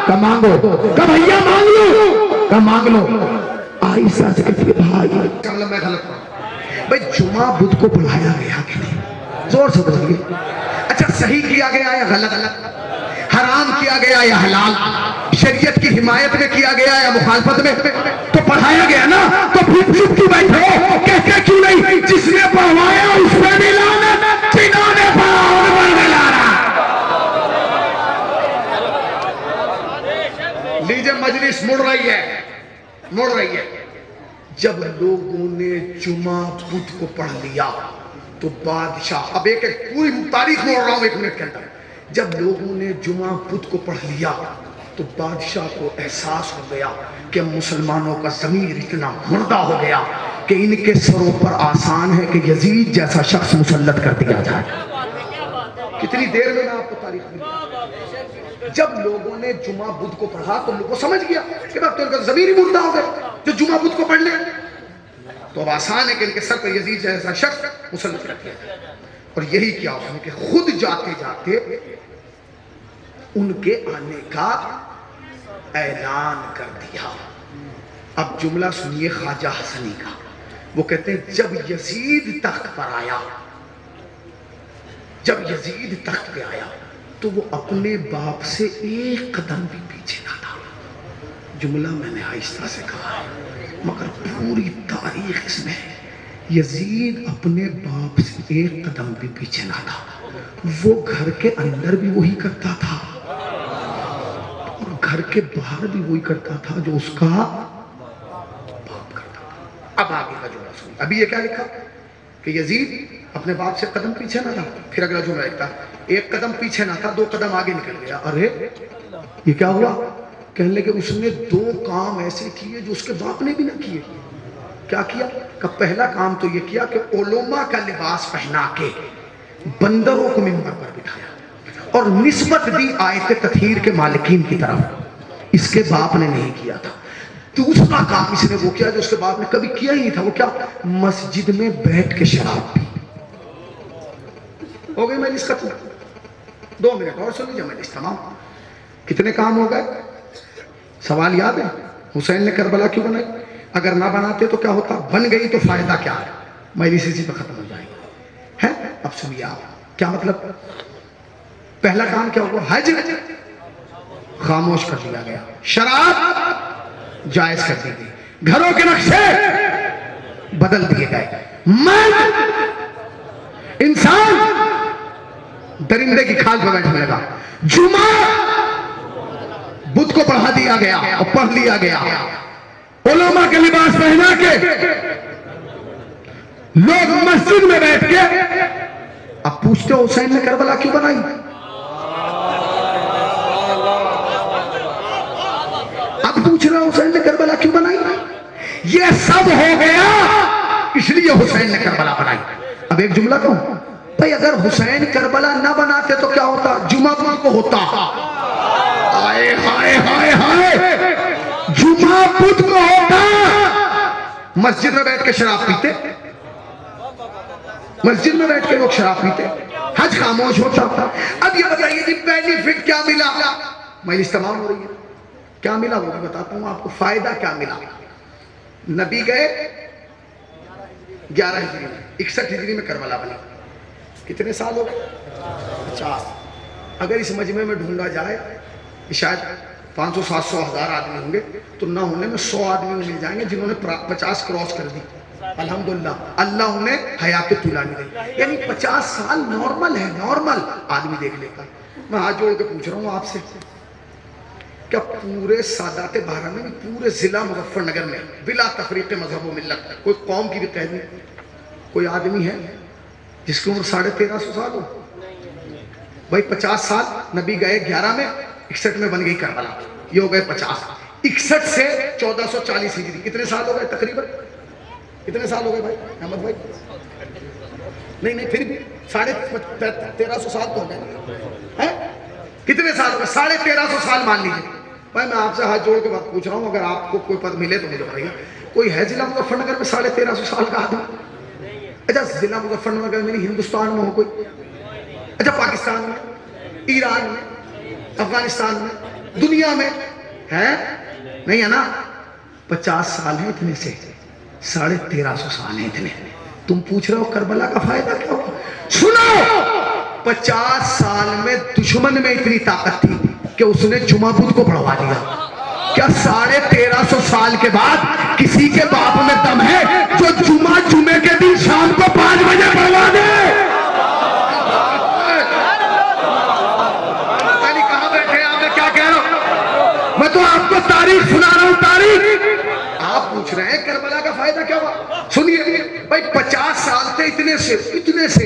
کہ مانگو۔ کہ بھیا مانگ لوں؟ کہ مانگ لو۔ آہستہ سے کہتی ہے بھائی میں غلط ہوں بھائی، جمعہ بدھ کو بلایا گیا کہ نہیں؟ زور سے بتائیے۔ اچھا صحیح کیا گیا یا غلط؟ حرام کیا گیا یا حلال؟ شریعت کی حمایت میں کیا گیا یا مخالفت میں؟ تو پڑھایا گیا نا، تو پھر چپ کیوں بیٹھے ہو؟ کہتے کیوں نہیں جس نے پڑھوایا اس پہ بھی لعنت، جنہوں نے پڑھا ان پر بھی لعنت۔ لیجئے مجلس مڑ رہی ہے۔ جب لوگوں نے جمعہ بدھ کو پڑھ لیا تو بادشاہ، اب ایک پوری تاریخ موڑ رہا ہوں 1 منٹ کے اندر، جب لوگوں نے جمعہ بدھ کو پڑھ لیا تو بادشاہ کو احساس ہو گیا کہ مسلمانوں کا ضمیر اتنا مردہ ہو گیا کہ ان کے سروں پر آسان ہے کہ یزید جیسا شخص مسلط کر دیا جائے۔ کتنی دیر میں آپ کو تاریخ ملی؟ جب لوگوں نے جمعہ بدھ کو پڑھا تو لوگوں سمجھ گیا کہ اب تو ان کا ضمیر ہی مردہ ہو گیا جو جمعہ بدھ کو پڑھ لیں، تو اب آسان ہے کہ ان کے سر پر یزید جیسا شخص مسلط کر دیا جائے۔ اور یہی کیا اس نے کہ خود جاتے جاتے ان کے آنے کا اعلان کر دیا۔ اب جملہ سنیے خواجہ حسنی کا، وہ کہتے ہیں جب یزید تخت پر آیا، جب یزید تخت پہ آیا تو وہ اپنے باپ سے 1 قدم بھی پیچھے نہ تھا۔ جملہ میں نے آہستہ سے کہا ہے مگر پوری تاریخ اس میں یزید اپنے باپ سے 1 قدم بھی پیچھے نہ تھا۔ وہ گھر کے اندر بھی وہی کرتا تھا اور گھر کے باہر بھی وہی کرتا تھا جو اس کا باپ کرتا تھا۔ اب آگے کا جملہ سنیے، ابھی یہ کیا لکھا کہ یزید اپنے باپ سے قدم پیچھے نہ تھا، پھر اگلا جملہ لکھتا 1 قدم پیچھے نہ تھا 2 قدم آگے نکل گیا۔ ارے یہ کیا ہوا؟ کہنے لگے اس نے 2 کام ایسے کیے جو اس کے باپ نے بھی نہ کیے۔ کیا کیا؟ کہ پہلا کام تو یہ کیا کہ علماء کا لباس پہنا کے بندروں کو منبر پر بٹھایا اور نسبت دی آیت تطہیر کے مالکین کی طرف، اس کے باپ نے نہیں کیا تھا۔ دوسرا کام اس نے وہ کیا جو اس کے باپ نے کبھی کیا ہی نہیں تھا، وہ کیا؟ مسجد میں بیٹھ کے شراب پی۔ ہو گئی مجلس ختم، 2 منٹ اور سن لیجیے مجلس تمام۔ کتنے کام ہو گئے؟ سوال یاد ہے حسین نے کربلا کیوں بنائی؟ اگر نہ بناتے تو کیا ہوتا؟ بن گئی تو فائدہ کیا ہے؟ مجلس اسی پہ ختم ہو جائے گی۔ اب سنیے آپ کیا مطلب؟ پہلا کام کیا ہوا؟ حج خاموش کر دیا گیا، شراب جائز کر دی گئی، گھروں کے نقشے بدل دیے گئے، مرد انسان درندے کی کھال پہ بیٹھنے لگا، جمعہ بدھ کو پڑھا دیا گیا اور پڑھ لیا گیا، علماء کے لباس پہنا کے لوگ مسجد میں بیٹھ کے۔ اب پوچھتے ہو حسین نے کربلا کیوں بنائی؟ اب پوچھ رہا حسین نے کربلا کیوں بنائی؟ یہ سب ہو گیا اس لیے حسین نے کربلا بنائی۔ اب ایک جملہ کہوں بھئی، اگر حسین کربلا نہ بناتے تو کیا ہوتا؟ جمعہ کو ہوتا۔ ہائے ہائے ہائے ہائے، جمعہ بدھ کو ہوتا، مسجد میں بیٹھ کے شراب پیتے، مسجد میں بیٹھ کے لوگ شراب پیتے، حج خاموش ہوتا تھا۔ اب یہ بتائیے جی بینیفٹ کیا ملا؟ مجلس تمام ہو رہی ہے، کیا ملا وہ بھی بتاتا ہوں آپ کو، فائدہ کیا ملا۔ نبی گئے 11 ہجری میں، 61 ہجری میں کربلا بنا، کتنے سال ہو گئے؟ 50۔ اگر اس مجمع میں ڈھونڈا جائے شاید 500 700 1000 آدمی ہوں گے، تو نہ ہونے میں 100 آدمی مل جائیں گے جنہوں نے 50 کراس کر دی۔ الحمدللہ اللہ انہیں حیات طولانی دے، یعنی 50 سال نارمل ہے، نارمل آدمی دیکھ لیتا۔ میں ہاتھ جوڑ کے پوچھ رہا ہوں آپ سے، کیا پورے سادات بہرہ میں، پورے ضلع مظفر نگر میں بلا تفریق مذہب و ملت کوئی قوم کی بھی قید نہیں، کوئی آدمی ہے جس کی عمر 1350 سال ہو؟ بھائی 50 سال، نبی گئے 11 میں، 61 میں بن گئی کربلا، یہ ہو گئے 50۔ 61 سے 1440 ہجری کتنے سال ہو گئے تقریباً؟ کتنے سال ہو گئے بھائی احمد بھائی؟ نہیں پھر بھی 1350 سال تو ہو گئے، کتنے سال ہو گئے؟ 1350 سال مان لیجیے۔ بھائی میں آپ سے ہاتھ جوڑ کے بات پوچھ رہا ہوں، اگر آپ کو کوئی پتہ ملے تو مجھے بتائیے، کوئی ہے ضلع مظفر نگر میں 1350 سال کا آدمی؟ اچھا ضلع مظفر نگر میں نہیں، ہندوستان میں ہو کوئی؟ اچھا پاکستان میں، ایران میں، افغانستان میں، دنیا میں ہے؟ نہیں ہے نا۔ 50 سال ہیں اتنے سے، 1350 سال ہیں اتنے۔ تم پوچھ رہے ہو کربلا کا فائدہ کیا ہوا؟ سنو، 50 سال میں دشمن میں اتنی طاقت تھی کہ اس نے جمعہ بدھ کو بڑھوا دیا۔ کیا 1350 سال کے بعد کسی کے باپ میں دم ہے جو جمعے کے دن شام کو 5 بجے بڑھوا دے؟ میں تو آپ کو تاریخ سنا رہا ہوں، تاریخ۔ آپ پوچھ رہے ہیں کربلا کا فائدہ کیا ہوا؟ سنیے بھائی 50 سال تھے اتنے سے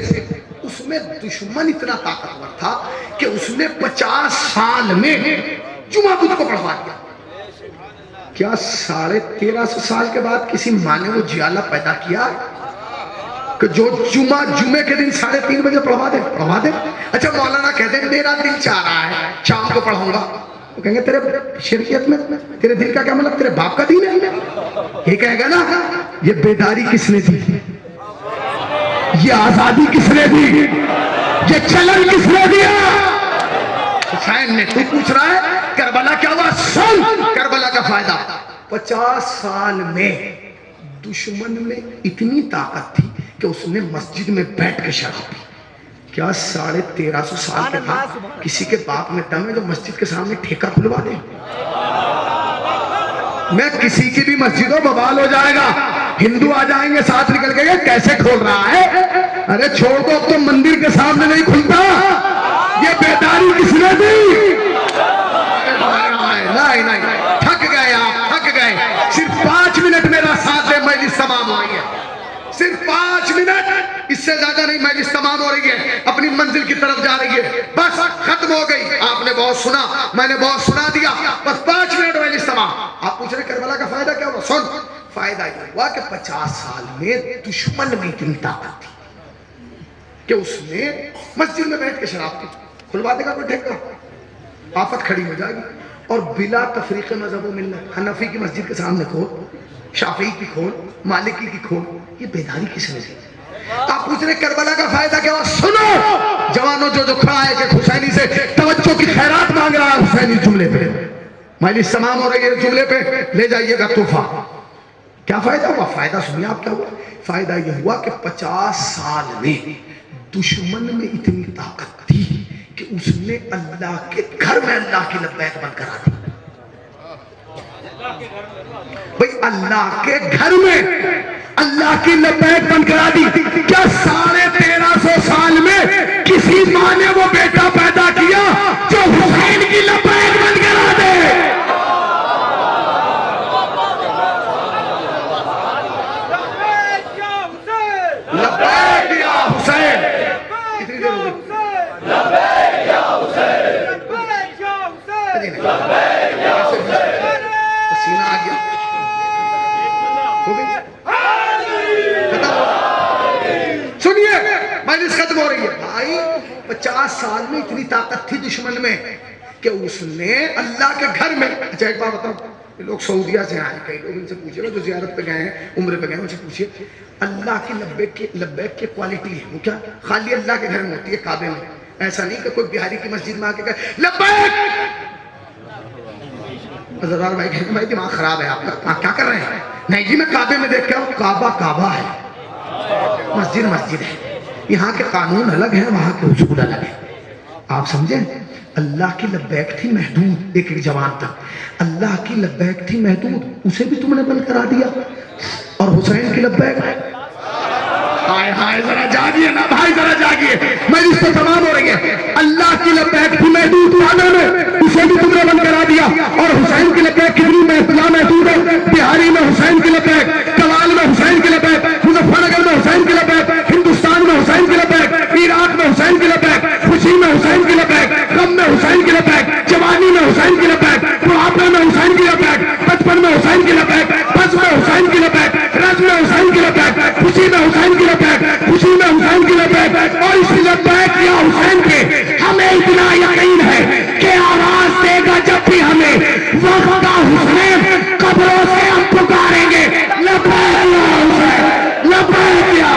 اس میں دشمن اتنا طاقتور تھا کہ اس نے 50 سال میں جمعہ بدھ کو بڑھوا دیا۔ کیا 1350 سال کے بعد کسی ماں نے وہ جیالہ پیدا کیا کہ جو جمعے کے دن 3:30 بجے پڑھوا دے؟ اچھا مولانا کہتے ہیں میرا دل چاہ رہا ہے شام کو پڑھاؤں گا، وہ کہیں گے تیرے شریعت میں تیرے دل کا کیا مطلب؟ تیرے باپ کا دین ہے؟ یہ کہے گا نا یہ بیداری کس نے دی، یہ آزادی کس نے دی، یہ چلن کس نے دیا؟ حسین نے۔ تو پوچھ رہا ہے کربلا کیا ہوا؟ سن کربلا کا فائدہ، 50 سال میں دشمن میں اتنی طاقت تھی کہ اس نے مسجد میں بیٹھ کے شراب پی۔ کیا 1350 سال کے بعد کسی کے باپ میں دم ہے جو مسجد کے سامنے ٹھیکہ کھلوا دے؟ میں کسی کی بھی مسجد ہو بوال ہو جائے گا، ہندو آ جائیں گے ساتھ نکل کے، یہ کیسے کھول رہا ہے؟ ارے چھوڑ دو، اب تو مندر کے سامنے نہیں کھلتا۔ یہ بیداری کس نے دی؟ نہیں، تھک گئے آپ، تھک گئے۔ صرف 5 منٹ میرا ساتھ دے، مجلس تمام ہو رہی ہے، صرف 5 منٹ، اس سے زیادہ نہیں۔ مجلس تمام ہو رہی ہے، اپنی منزل کی طرف جا رہی ہے، بس ختم ہو گئی۔ آپ نے بہت سنا، میں نے بہت سنا دیا، بس 5 منٹ مجلس تمام۔ آپ پوچھ رہے کربلا کا فائدہ کیا ہوا؟ سن، فائدہ یہ ہوا کہ 50 سال میں دشمن میں اتنی طاقت تھی کہ اس نے مسجد میں بیٹھ کے شراب پی، کھلوا دے گا کوئی ٹھیکہ؟ آفت کھڑی ہو جائے گی۔ اور بلا تفریق مذہب و ملت، حنفی کی مسجد کے سامنے کھول، شافعی کی کھول، مالکی کی کھول، یہ بیداری کس نے دی؟ آپ پوچھ رہے کربلا کا فائدہ کیا ہوا؟ سنو جوانوں، جو کھڑا ہے کہ حسینی سے توجہ کی خیرات مانگ رہا ہے، حسینی جملے پہ مجلس تمام ہو رہی ہے، جملے پہ لے جائیے گا تحفہ۔ کیا فائدہ ہوا؟ فائدہ سنیے آپ کیا ہوا؟ فائدہ یہ ہوا کہ 50 سال میں دشمن میں اتنی طاقت تھی کہ اس نے اللہ کے گھر میں اللہ کی لبیک بند کرا دی۔ بھئی اللہ کے گھر میں اللہ کی لبیک بند کرا دی۔ کیا 1350 سال میں کسی ماں نے وہ بیٹا پیدا کیا جو حسین کی لبیک بند کرا دے؟ لبیک یا حسین، کتنی دیر ہو گئی؟ لبیک یا حسین، لبیک یا حسین، لبیک یا حسین۔ پسینہ آ گیا، ہو گئی ختم۔ سنیے مجلس ختم ہو رہی ہے۔ بھائی 50 سال میں اتنی طاقت تھی دشمن میں کہ اس نے اللہ کے گھر میں، اچھا ایک بات بتاؤ، لوگ سعودیہ سے آئے، کئی لوگ ان سے پوچھے گا جو زیارت پہ گئے ہیں، عمرے پہ گئے ہیں، ان سے پوچھئے اللہ کی لبیک کی کوالٹی ہے وہ کیا؟ خالی اللہ کے گھر میں ہوتی ہے، کعبے میں ایسا نہیں کہ کوئی بہاری کی مسجد میں آ کے کہے لبیک. حضرات بھائی کہتے ہیں بھائی دماغ خراب ہے آپ کیا کر رہے ہیں؟ نہیں جی میں کعبے میں دیکھ کے آؤں. کعبہ ہے، مسجد ہے. یہاں کے قانون الگ ہیں، وہاں کے اصول الگ ہیں. آپ سمجھیں؟ اللہ کی لبیک تھی محدود ایک جوان تک. اللہ کی لبیک تھی محدود، اسے بھی تم نے بند کرا دیا. اور حسین کی لبیک ہائے ذرا جاگیے نا بھائی، ذرا جاگیے، مجلس تو تمام ہو رہی ہے. اللہ کی لبیک تھی محدود معنی میں، اسے بھی تم نے بند کرا دیا. اور حسین کی لبیک کتنی محدود ہے. بہاری میں حسین کی لبیک، کمال میں حسین کی لبیک، مظفر نگر میں حسین کی لبیک، ہندوستان میں حسین کی لبیک، عراق میں حسین کی لبیک، خوشی میں حسین کی لبیک، غم میں حسین کی لبیک، جوانی میں حسین کی لبیک، بڑھاپے میں حسین کی لبیک، بچپن میں حسین کی لبیک، بس میں حسین کی لبیک، رج میں حسین کی لبیک، خوشی میں حسین کی لبیک، خوشی میں حسین کی لبیک. اور اس لبیک یا حسین کے ہمیں اتنا یقین ہے کہ آواز دے گا جب بھی ہمیں وقت کا حسین، قبروں سے ہم پکاریں گے لبیک یا حسین، لبیک یا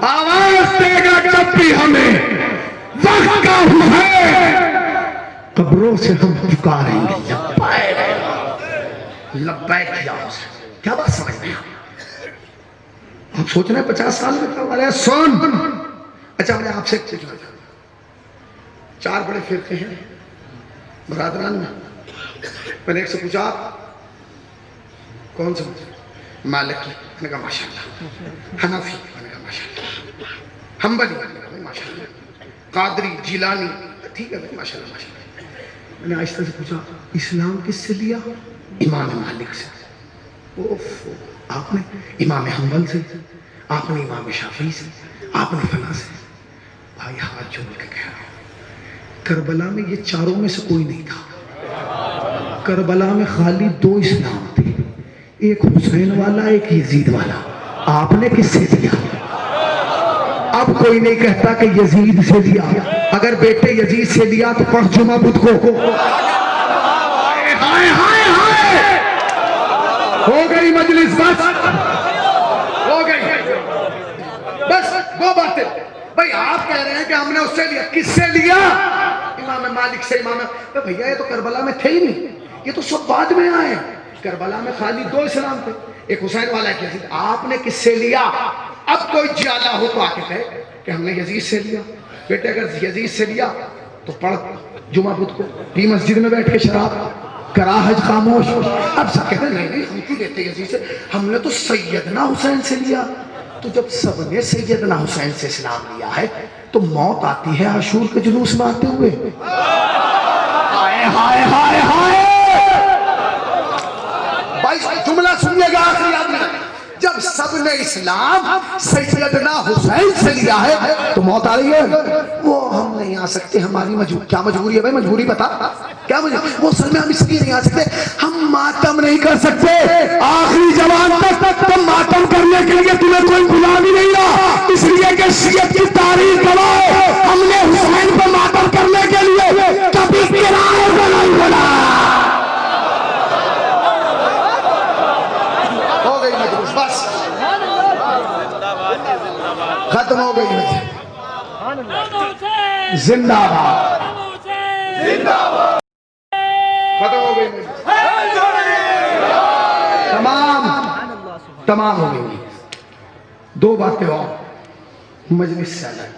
آواز دے گا جب بھی ہمیں وقت کا حسین، قبروں سے ہم پکاریں گے لبیک یا حسین. کیا بات سمجھ رہے ہیں آپ؟ سوچ رہے ہیں 50 سال میں کیا ہمارے سن. اچھا میں آپ سے ایک پوچھنا چاہتا ہوں، 4 بڑے فرقے ہیں برادران میں. میں نے ایک سے پوچھا کون سا؟ مالکی. میں نے کہا ماشاءاللہ. حنفی. میں نے کہا ماشاءاللہ. حنبلی. میں نے کہا ماشاءاللہ. قادری. جیلانی. ٹھیک ہے بھائی ماشاءاللہ ماشاءاللہ. میں نے آہستہ سے پوچھا اسلام کس سے لیا؟ امام مالک سے. آپ نے امام حنبل سے، آپ نے امام شافعی سے، آپ نے فلاں سے. بھائی ہاتھ جوڑ کے کہہ رہا ہوں کربلا میں یہ چاروں میں سے کوئی نہیں تھا. کربلا میں خالی 2 اسلام تھے، ایک حسین والا ایک یزید والا. آپ نے کس سے دیا؟ اب کوئی نہیں کہتا کہ یزید سے دیا. اگر بیٹے یزید سے دیا تو پڑھ جمعہ بدھ کو. ہائے ہائے ہائے ہو گئی مجلس، بس ہو گئی بس. وہ باتیں بھائی آپ کہہ رہے ہیں کہ ہم نے اس سے لیا. کس سے لیا؟ امام مالک سے. امام بھیا یہ تو کربلا میں تھے ہی نہیں، یہ تو سب بعد میں آئے. کربلا میں خالی 2 اسلام تھے، ایک حسین والا ایک یزید. آپ نے کس سے لیا؟ اب کوئی جالا ہو تو آ کے کہے کہ ہم نے یزید سے لیا. بیٹے اگر یزید سے لیا تو پڑھ جمعہ بدھ کو، بھی مسجد میں بیٹھ کے شراب کرا حج خاموش. اب سب کہتے ہیں نہیں ہم کیوں لیتے یزید سے، ہم نے تو سیدنا حسین سے لیا. تو جب سب نے سیدنا حسین سے اسلام لیا ہے تو موت آتی ہے عاشور کے جلوس میں آتے ہوئے. ہائے ہائے ہائے ہائے بھائی جملہ سنیے گا آخری آدمی. جب سب نے اسلام سیدنا حسین سے لیا ہے تو موت آ رہی ہے. وہ ہم نہیں آ سکتے، ہماری کیا مجبوری ہے بھائی؟ مجبوری بتا کیا مجبوری؟ وہ اصل میں ہم اس لیے نہیں آ سکتے، ہم ماتم نہیں کر سکتے آخری جوان تک. تم ماتم کرنے کے لیے تمہیں کوئی غلام ہی نہیں رہا، اس لیے کہ شیعت کی تاریخ گواہ ہم نے حسین پر ماتم کرنے کے لیے کبھی کرائے کو نہیں بولا. ختم ہو گئی زندہ باد، ختم ہو گئی، تمام ہو گئی. 2 باتیں اور مجلس سے الگ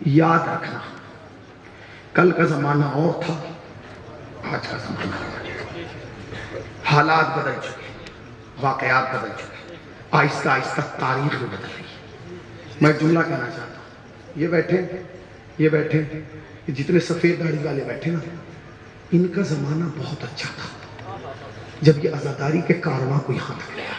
یاد رکھنا. کل کا زمانہ اور تھا، آج کا زمانہ اور ہے. حالات بدل چکے، واقعات بدل چکے، آہستہ آہستہ تاریخ بھی بدل رہی ہے. میں ایک جملہ کہنا چاہتا ہوں. یہ بیٹھے جتنے سفید داڑھی والے بیٹھے نا، ان کا زمانہ بہت اچھا تھا جب یہ عزاداری کے کارواں کو یہاں تک لیا.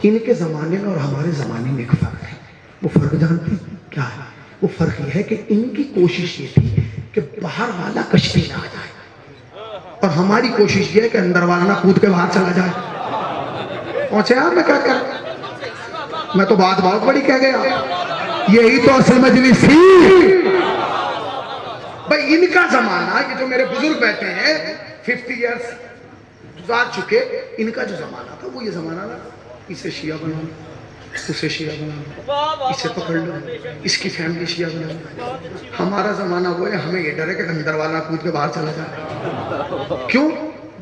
ان کے زمانے میں اور ہمارے زمانے میں ایک فرق ہے. وہ فرق جانتے ہیں کیا ہے؟ وہ فرق یہ ہے کہ ان کی کوشش یہ تھی کہ باہر والا کشتی نہ آ جائے، اور ہماری کوشش یہ ہے کہ اندر والا نہ کود کے باہر چلا جائے. پہنچے آپ میں کیا کر، میں تو بات بہت بڑی کہہ گیا. یہی تو اصل مجلس تھی بھائی. ان کا زمانہ، یہ جو میرے بزرگ بیٹھے ہیں 50 ایئرس گزار چکے، ان کا جو زمانہ تھا وہ یہ زمانہ تھا اسے شیعہ بنا لو، اسے شیعہ بنا لو، اسے پکڑ لو، اس کی فیملی شیعہ بنا لو. ہمارا زمانہ وہ ہے ہمیں یہ ڈر ہے کہ اندر والا کود کے باہر چلا جائے. کیوں؟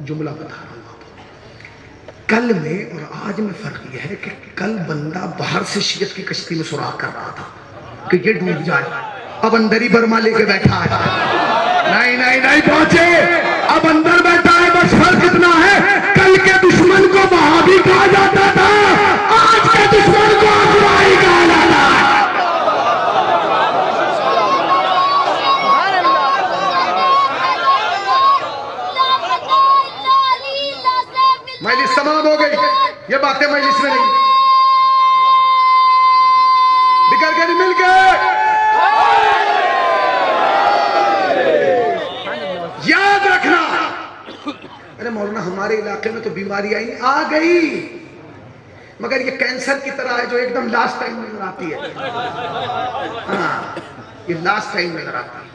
جملہ بتا رہا ہوں آپ. کل میں اور آج میں فرق یہ ہے کہ کل بندہ باہر سے شیعت کی کشتی میں سراغ کر رہا تھا کہ یہ ڈوب جائے، اب اندر ہی برما لے کے بیٹھا ہے. نہیں نہیں نہیں پہنچے، اب اندر بیٹھا ہے. بس فرق اتنا ہے، کل کے دشمن کو وہابی کہا جاتا تھا، آج کے دشمن کو اخوائی کہا جاتا ہے. مجلس تمام ہو گئی، یہ باتیں مجلس میں نہیں، بکر کے نہیں مل گئے. یاد رکھنا. ارے مولانا ہمارے علاقے میں تو بیماری آ گئی، مگر یہ کینسر کی طرح ہے جو ایک دم لاسٹ ٹائم نظر آتی ہے. ہاں یہ لاسٹ ٹائم نظر آتی ہے.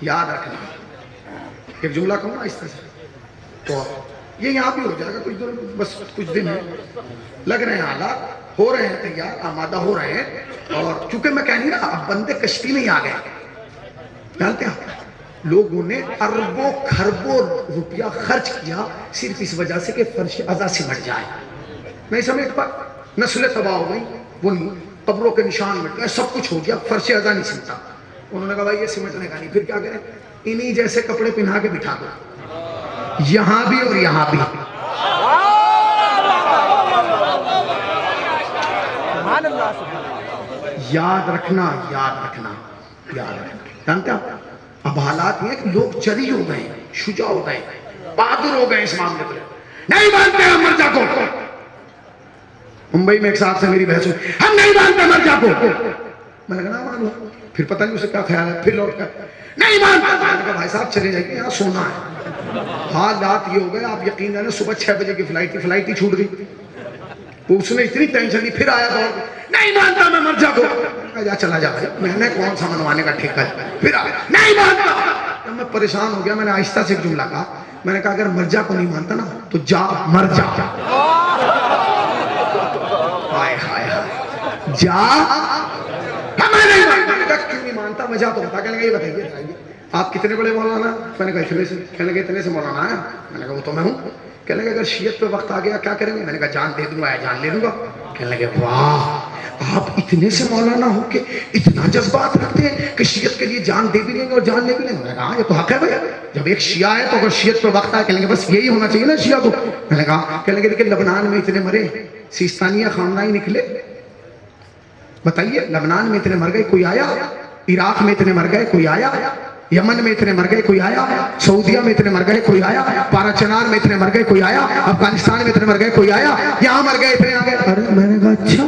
یاد رکھنا. ایک جملہ کہوں نا اس طرح سے، تو یہ یہاں بھی ہو جائے گا کچھ دن، بس کچھ دن ہے، لگ رہے ہیں حالات، ہو رہے ہیں تیار، آمادہ ہو رہے ہیں. اور چونکہ میں کہہ نہیں رہا اب بندے کشتی میں ہی آ گئے. جانتے ہیں لوگوں نے اربوں کھربوں روپیہ خرچ کیا صرف اس وجہ سے کہ فرش ازا سمٹ جائے. نہیں سمجھ پا، نسلیں تباہ ہو گئی، وہ نہیں، قبروں کے نشان مٹ گئے، سب کچھ ہو گیا، فرش ازا نہیں سمٹا. انہوں نے کہا بھائی یہ سمٹنے کا نہیں، پھر کیا کریں؟ انہی جیسے کپڑے پہنا کے بٹھا دو، یہاں بھی اور یہاں بھی. یاد رکھنا یاد رکھنا یاد رکھنا. جانتے ہیں اب حالات یہ کہ لوگ جری ہو گئے، شجاع ہو گئے، بہادر ہو گئے اس معاملے پر. نہیں مانتے ہم مرزا کو. ممبئی میں ایک صاحب سے میری بحث ہوئی، ہم نہیں مانتے مرزا کو. میں نے کہا نہ مانو، پھر پتہ نہیں اسے کیا خیال ہے، پھر لوٹ کر نہیں مانتا. میں نے کہا بھائی صاحب چلے جائیے، یہاں سونا ہے. حالات یہ ہو گئے، آپ یقین جانے صبح 6 بجے کی فلائٹ تھی، فلائٹ ہی چھوٹ گئی. اس نے اتنی ٹینشن لی، پھر آیا تو نہیں مانتا میں مرزا کو. جا چلا جا. میں نے کون سا منوانے کا ٹھیکہ ہے، پھر آیا نہیں مانتا. میں پریشان ہو گیا، میں نے آہستہ سے ایک جملہ کہا، میں نے کہا اگر مرزا کو نہیں مانتا نا تو جا مر جا. ہائے ہائے ہائے جا. میں نہیں مانتا. میں نے کہا کیوں نہیں مانتا، وجہ تو بتا. کہنے لگا یہ بتائیے آپ کتنے بڑے مولانا؟ میں نے کہا اتنے سے. کہنے لگے اتنے سے مولانا ہے؟ میں نے کہا وہ تو میں ہوں. کہنے لگے اگر شیعت پہ وقت آ گیا کیا کریں گے؟ میں نے کہا جان دے دوں گا، جان لے دوں گا. کہنے لگے واہ آپ اتنے سے مولانا ہو کے اتنا جذبات رکھتے ہیں کہ شیعت کے لیے جان دے بھی لیں گے اور جان لے بھی لیں گے. میں نے کہا یہ تو حق ہے بھائی، جب ایک شیعہ ہے تو اگر شیعت پہ وقت آئے کہنے لگے بس یہی ہونا چاہیے نا شیعہ کو. میں نے کہا کہنے لگے لیکن لبنان میں اتنے مرے، سیستانیہ خامنہ ہی نکلے. بتائیے لبنان میں اتنے مر گئے کوئی آیا؟ عراق میں اتنے مر گئے کوئی آیا؟ یمن میں اتنے مر گئے کوئی آیا؟ سعودیہ میں اتنے مر گئے کوئی آیا؟ پارا چنار میں اتنے مر گئے کوئی آیا؟ افغانستان میں اتنے مر گئے کوئی آیا؟ یہاں مر گئے اتنے آ گئے. ارے میں نے کہا اچھا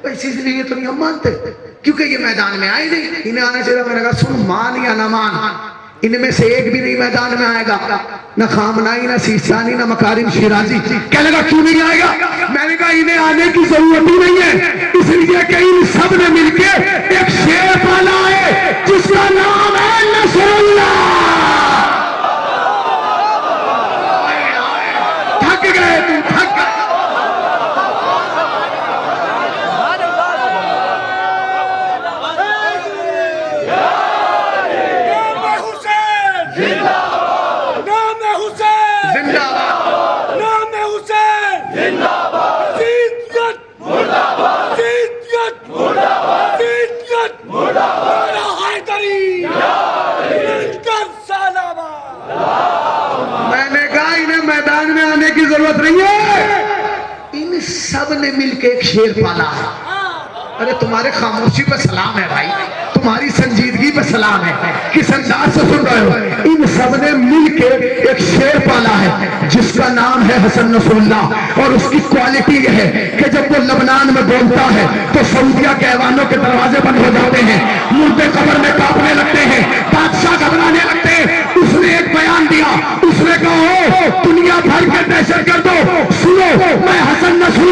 اسی لیے تو نہیں ہم مانتے کیونکہ یہ میدان میں آئے نہیں، انہیں آنا چاہیے. میں نے کہا سن مان یا نہ مان، ان میں سے ایک بھی نہیں میدان میں آئے گا، نہ خامنائی، نہ سیستانی، نہ مکارم شیرازی. کہنے لگا کیوں نہیں آئے گا؟ میں نے کہا انہیں آنے کی ضرورت ہی نہیں ہے، اس لیے کہ ان سب نے مل کے ایک شیر پالا ہے جس کا نام ہے نصر اللہ. تھک گئے تم، تھک گئے. ضرورت نہیں ہے، ان سب نے مل کے ایک شیر پالا ہے. ارے تمہارے خاموشی پہ سلام ہے بھائی، تمہاری سنجیدگی پہ سلام ہے، کس انداز سے سن رہے ہو. ان سب نے مل کے ایک شیر پالا ہے جس کا نام ہے حسن نصر اللہ. اور اس کی کوالٹی یہ ہے کہ جب وہ لبنان میں بولتا ہے تو سعودیہ کے ایوانوں کے دروازے بند ہو جاتے ہیں، مردے قبر میں کانپنے لگتے ہیں، بادشاہ گھبرانے لگتے ہیں. اس نے ایک بیان دیا، اس نے کہا دنیا بھر کے دہشت گردوں سنو، میں حسن نصر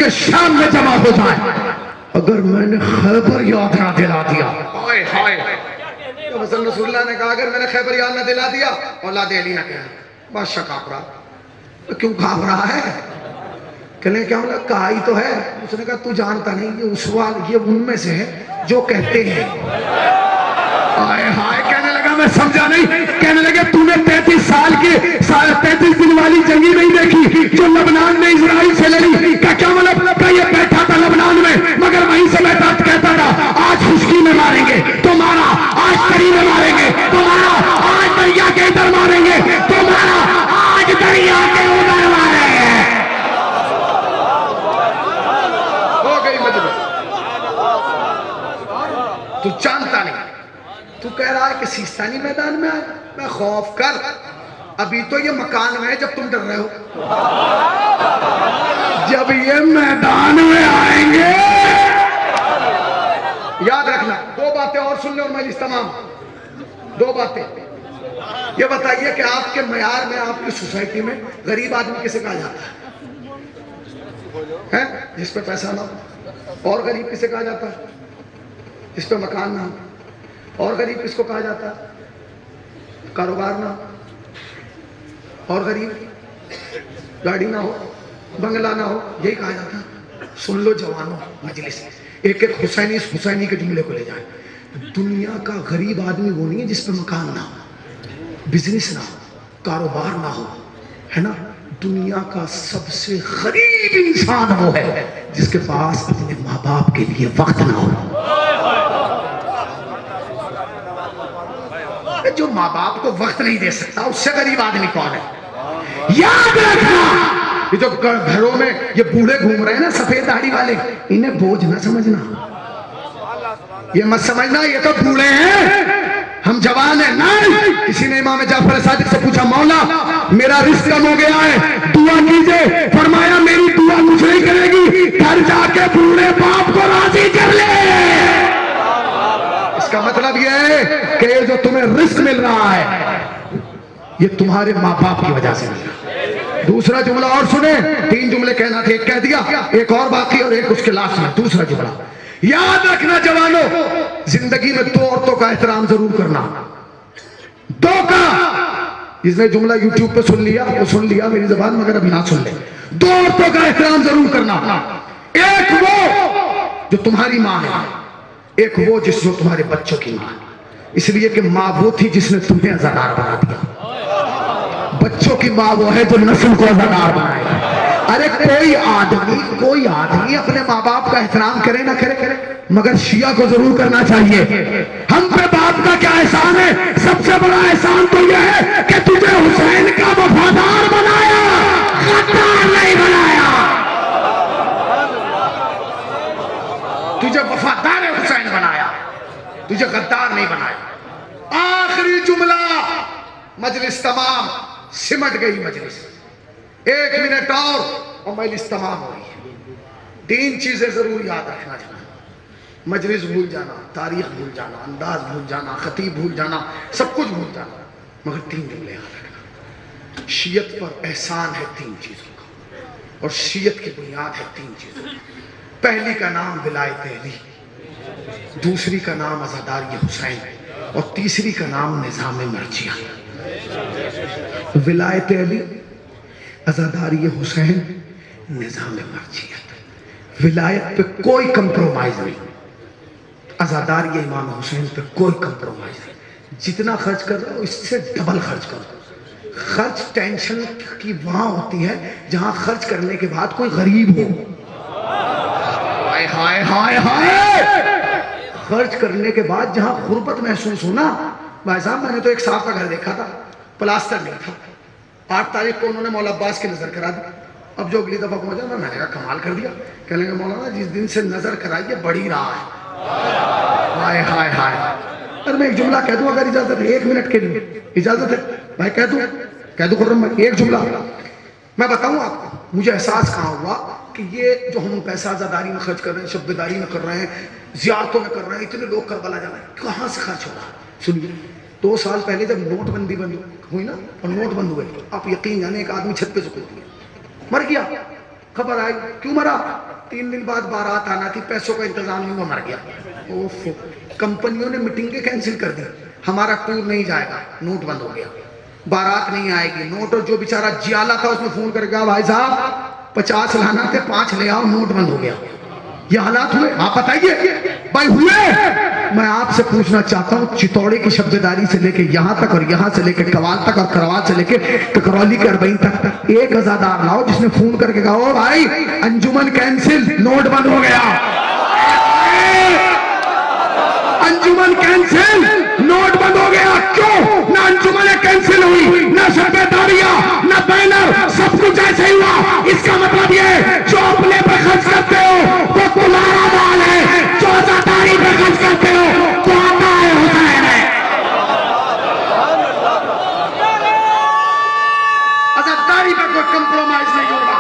کے شام میں جمع ہو جائیں. اگر میں نے خیبر یاد نہ دلا دیا, ہائے ہائے, تو حسن رسول اللہ نے کہا اگر میں نے خیبر یاد نہ دلا دیا, اولاد علی نہ کہا. بادشاہ کانپ رہا. کیوں کانپ رہا ہے؟ کہنے کیا مطلب, کہا ہی تو ہے. اس نے کہا تو جانتا نہیں, یہ اسوال یہ ان میں سے ہے جو کہتے ہیں. ہائے ہائے, کہنے لگا میں سمجھا نہیں. کہنے لگے تو نے 33 سال کی 33 دن والی جنگی نہیں دیکھی جو لبنان میں اسرائیل سے لڑی. کیا مطلب, کہ یہ بیٹھا تھا لبنان میں مگر وہیں سے بیٹھا کہتا تھا آج خشکی میں ماریں گے تو مارا, آج تری میں ماریں گے تو مارا, آج دریا کے ادھر ماریں گے تو مارا, آج دریا کے ادھر ماریں گے. ہو گئی مجلس. تو جانتا نہیں, تو کہہ رہا ہے کہ سیستانی میدان میں آئے. میں خوف کر, ابھی تو یہ مکان میں ہے جب تم ڈر رہے ہو. جب یہ میدان میں آئیں گے, یاد رکھنا. دو باتیں اور سن لیں اور مجلس تمام. دو باتیں. یہ بتائیے کہ آپ کے معیار میں, آپ کی سوسائٹی میں غریب آدمی کسے کہا جاتا ہے؟ جس پہ پیسہ نہ ہو. اور غریب کسے کہا جاتا ہے؟ جس پہ مکان نہ ہو. اور غریب کس کو کہا جاتا ہے؟ کاروبار نہ ہو. اور غریب گاڑی نہ ہو, بنگلہ نہ ہو, یہی کہا جاتا ہے. سن لو جوانوں مجلس, ایک ایک حسینی کے جملے کو لے جائیں. دنیا کا غریب آدمی وہ نہیں ہے جس پہ مکان نہ ہو, بزنس نہ ہو, کاروبار نہ ہو, ہے نا. دنیا کا سب سے غریب انسان وہ ہے جس کے پاس اپنے ماں باپ کے لیے وقت نہ ہو. جو ماں باپ کو وقت نہیں دے سکتا اس سے غریب آدمی کون ہے؟ یاد رکھنا, یہ جو گھروں میں یہ بوڑھے گھوم رہے ہیں نا سفید داڑھی والے, انہیں بوجھ نہ سمجھنا. یہ مت سمجھنا یہ تو بوڑھے ہیں, ہم جوان ہیں. نہیں, کسی نے امام جعفر صادق سے پوچھا مولا میرا رزق کم ہو گیا ہے دعا کیجئے. فرمایا میری دعا کچھ نہیں کرے گی, گھر جا کے بوڑھے باپ کو راضی کر لے. اس کا مطلب یہ ہے کہ یہ جو تمہیں رزق مل رہا ہے یہ تمہارے ماں باپ کی وجہ سے مل رہا ہے. دوسرا جملہ اور سنیں, 3 جملے کہنا تھے, ایک کہہ دیا, ایک اور باقی اور ایک اس کے لاسٹ میں. دوسرا جملہ یاد رکھنا جوانوں, زندگی میں 2 عورتوں کا احترام ضرور کرنا. 2 کا, اس نے جملہ یوٹیوب پہ سن لیا, وہ سن لیا میری زبان مگر ابھی نہ سن لے. 2 عورتوں کا احترام ضرور کرنا. ایک وہ جو تمہاری ماں ہے, ایک وہ جس جو تمہارے بچوں کی ماں ہے. اس لیے کہ ماں وہ تھی جس نے تمہیں عزادار بنا دیا, بچوں کی ماں وہ ہے جو نسل کو عزادار بنائے. ارے کوئی آدمی اپنے ماں باپ کا احترام کرے نہ کرے مگر شیعہ کو ضرور کرنا چاہیے. ہم پہ باپ کا کیا احسان ہے؟ سب سے بڑا احسان تو یہ ہے کہ تجھے حسین کا وفادار بنایا, غدار نہیں بنایا. تجھے وفادار حسین بنایا, تجھے غدار نہیں بنایا. آخری جملہ, مجلس تمام, سمٹ گئی مجلس. 1 منٹ اور مجلس تمام ہو رہی ہے. 3 چیزیں ضرور یاد رکھنا جانا. مجلس بھول جانا, تاریخ بھول جانا, انداز بھول جانا, خطیب بھول جانا, سب کچھ بھول جانا, مگر 3 جملے یاد رکھنا. شیعت پر احسان ہے 3 چیزوں کا, اور شیعت کی بنیاد ہے 3 چیزوں کی. پہلی کا نام ولایت علی, دوسری کا نام عزاداری حسین, اور تیسری کا نام نظام مرجیہ. ولایت علی, عزاداری حسین, نظام مرجیت. ولایت پہ کوئی کمپرومائز نہیں, عزاداری امام حسین پہ کوئی کمپرومائز نہیں. جتنا خرچ کر رہے ہو اس سے ڈبل خرچ کرو. خرچ ٹینشن کی وہاں ہوتی ہے جہاں خرچ کرنے کے بعد کوئی غریب ہو. ہائے ہائے ہائے ہائے, خرچ کرنے کے بعد جہاں غربت محسوس ہونا. بھائی صاحب میں نے تو ایک صاحب کا گھر دیکھا تھا, پلاسٹر نہیں تھا. 8 تاریخ کو انہوں نے مولا عباس کی نظر کرا دی. اب جو اگلی دفعہ پہنچا میں نے کہا کمال کر دیا. کہنے لگا مولانا جس دن سے نظر کرائی ہے بڑھ ہی رہا ہے. ہائے ہائے ہائے. ارے میں ایک جملہ کہہ دوں اگر اجازت ہے, 1 منٹ کے لیے اجازت ہے بھائی؟ کہہ دوں خرم بھائی, ایک جملہ میں بتاؤں آپ کو. مجھے احساس کہاں ہوا کہ یہ جو ہم پیسہ عزاداری میں خرچ کر رہے ہیں, شبداری میں کر رہے ہیں, زیارتوں میں کر رہے ہیں, اتنے لوگ کربلا جا رہے ہیں, کہاں سے خرچ ہو رہا ہے؟ سنیے, 2 سال پہلے جب نوٹ بندی بند ہوئی نا, اور نوٹ بند ہوئے, آپ یقین جانے ایک آدمی چھت پہ سکوت دیا, مر گیا. خبر آئی کیوں مرا؟ 3 دن بعد بارات آنا تھی, پیسوں کا انتظام نہیں, وہ مر گیا. اوف, کمپنیوں نے میٹنگیں کینسل کر دی, ہمارا ٹور نہیں جائے گا, نوٹ بند ہو گیا, بارات نہیں آئے گی, نوٹ. اور جو بیچارہ جیالا تھا اس نے فون کر کے, بھائی صاحب 50 لانا تھے, 5 لے آؤ, نوٹ بند ہو گیا. یہ حالات ہوئے. آپ بتائیے بھائی ہوئے. میں آپ سے پوچھنا چاہتا ہوں, چتوڑے کی شبداری سے لے کے یہاں تک, اور یہاں سے لے کے کوال تک, اور کروال سے لے کے ککرولی کے 40 تک, ایک عزادار لاؤ جس نے فون کر کے کہا, او بھائی انجمن کینسل, نوٹ بند ہو گیا. انجمن کینسل, نوٹ بند ہو گیا. کیوں؟ نہ انجمن کینسل ہوئی, نہ شبداریاں, نہ بینر, سب کچھ ایسے ہی ہوا. اس کا مطلب یہ, جو اپنے پہ خرچ کرتے ہو وہ تمہارا مال ہے, جو عزاداری پہ خرچ کرتے ہو تو آتا ہے حسین ہے. عزاداری پہ کوئی کمپرومائز نہیں ہوگا,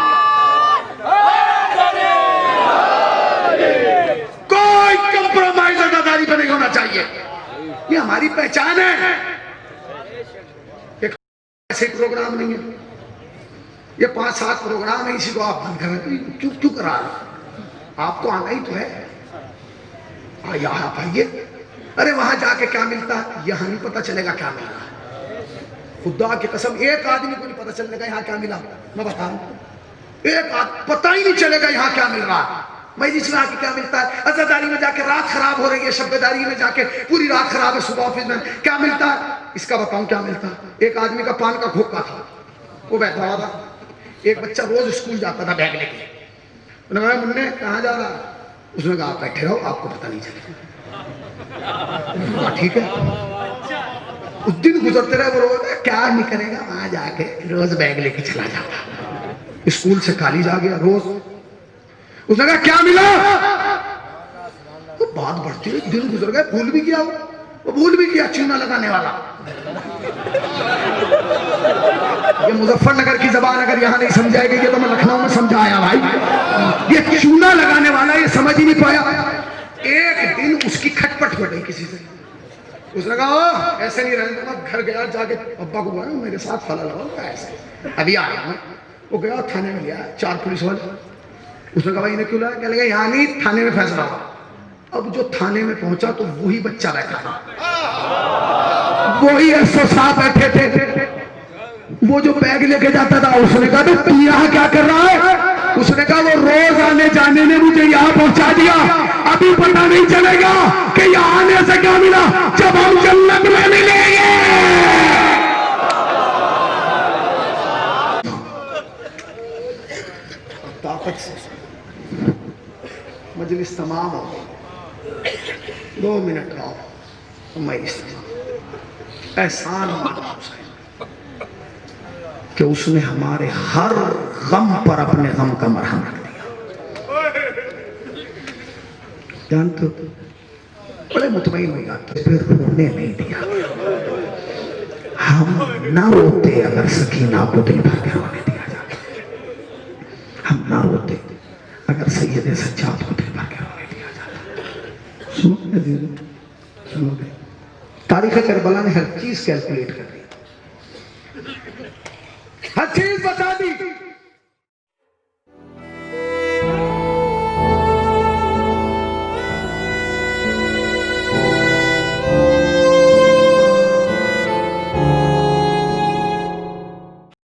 کوئی کمپرومائز عزاداری پہ نہیں ہونا چاہیے. یہ ہماری پہچان ہے. ایسے پروگرام نہیں ہے, یہ 5-7 پروگرام ہے, اسی کو آپ بند کریں. کیوں کرا رہے؟ آپ کو آنا ہی تو ہے. یہاں آئیے. ارے وہاں جا کے کیا ملتا ہے, یہاں نہیں پتا چلے گا کیا مل رہا ہے. خدا کی قسم, ایک آدمی کو نہیں پتا چلے گا یہاں کیا ملا. میں بتا رہا ہوں, ایک پتہ ہی نہیں چلے گا یہاں کیا مل رہا ہے. میں جس میں آ کے کیا ملتا ہے, عزاداری میں جا کے رات خراب ہو رہی ہے, شبداری میں جا کے پوری رات خراب ہے, صبح آفس میں کیا ملتا ہے. اس کا بتاؤں کیا ملتا ہے. ایک آدمی کا پان کا کھوکا تھا, وہ بیٹھا ہوا تھا. ایک بچہ روز اسکول جاتا تھا بیگ لے کے. انہوں نے کہا, منہ کہاں جا رہا ہے؟ اس نے کہا, آپ بیٹھے رہو, آپ کو پتہ نہیں چلے گا. ٹھیک ہے. اس دن گزرتے رہے, وہ روز کیا نہیں کرے گا, وہاں جا کے روز بیگ لے کے چلا جاتا. اسکول سے کالج آ گیا روز. اس نے کہا کیا ملا, بات بڑھتی ہے, دن گزر گئے, بھول بھی گیا. وہ بھول بھی گیا چونا لگانے والا. یہ مظفر نگر کی زبان اگر یہاں نہیں سمجھائے گی, یہ تو میں لکھنؤ میں سمجھایا بھائی. یہ چونا لگانے والا یہ سمجھ ہی نہیں پایا. ایک دن اس کی کھٹ پٹ ہو گئی کسی سے. اس نے کہا ایسے نہیں رہنے دوں. گھر گیا, جا کے ابا کو بولا میرے ساتھ پھلا لگاؤ ایسے, ابھی آ رہا میں. وہ گیا تھانے میں لیا 4 پولیس والے. اس نے کہا بھائی انہیں کیوں لایا؟ کہنے لگا یہاں نہیں, تھانے میں فیصلہ ہوا. اب جو تھانے میں پہنچا تو وہی بچہ بیٹھا تھا, وہی ایسو صاحب بیٹھے تھے. وہ جو بیگ لے کے جاتا تھا, اس نے کہا تو یہاں کیا کر رہا ہے؟ اس نے کہا وہ روز آنے جانے نے مجھے یہاں پہنچا دیا, ابھی پتہ نہیں چلے گا کہ یہاں آنے سے کیا ملا جب ہم جنت میں ملیں گے. طاقت سے مجلس تمام ہو گئی. 2 منٹ رہو, مجلس تمام. احسان کہ اس نے ہمارے ہر غم پر اپنے غم کا مرہم رکھ دیا. جانتے ہو بڑے مطمئن ہوئی گا کہ پھر رونے نہیں دیا. ہم نہ روتے اگر سکینہ کو دل بھر کے رونے دیا جاتا. ہم نہ روتے اگر سید سجاد کو دل بھر کے رونے دیا جاتا. سنو گے تاریخ کربلا نے ہر چیز کیلکولیٹ کر دی.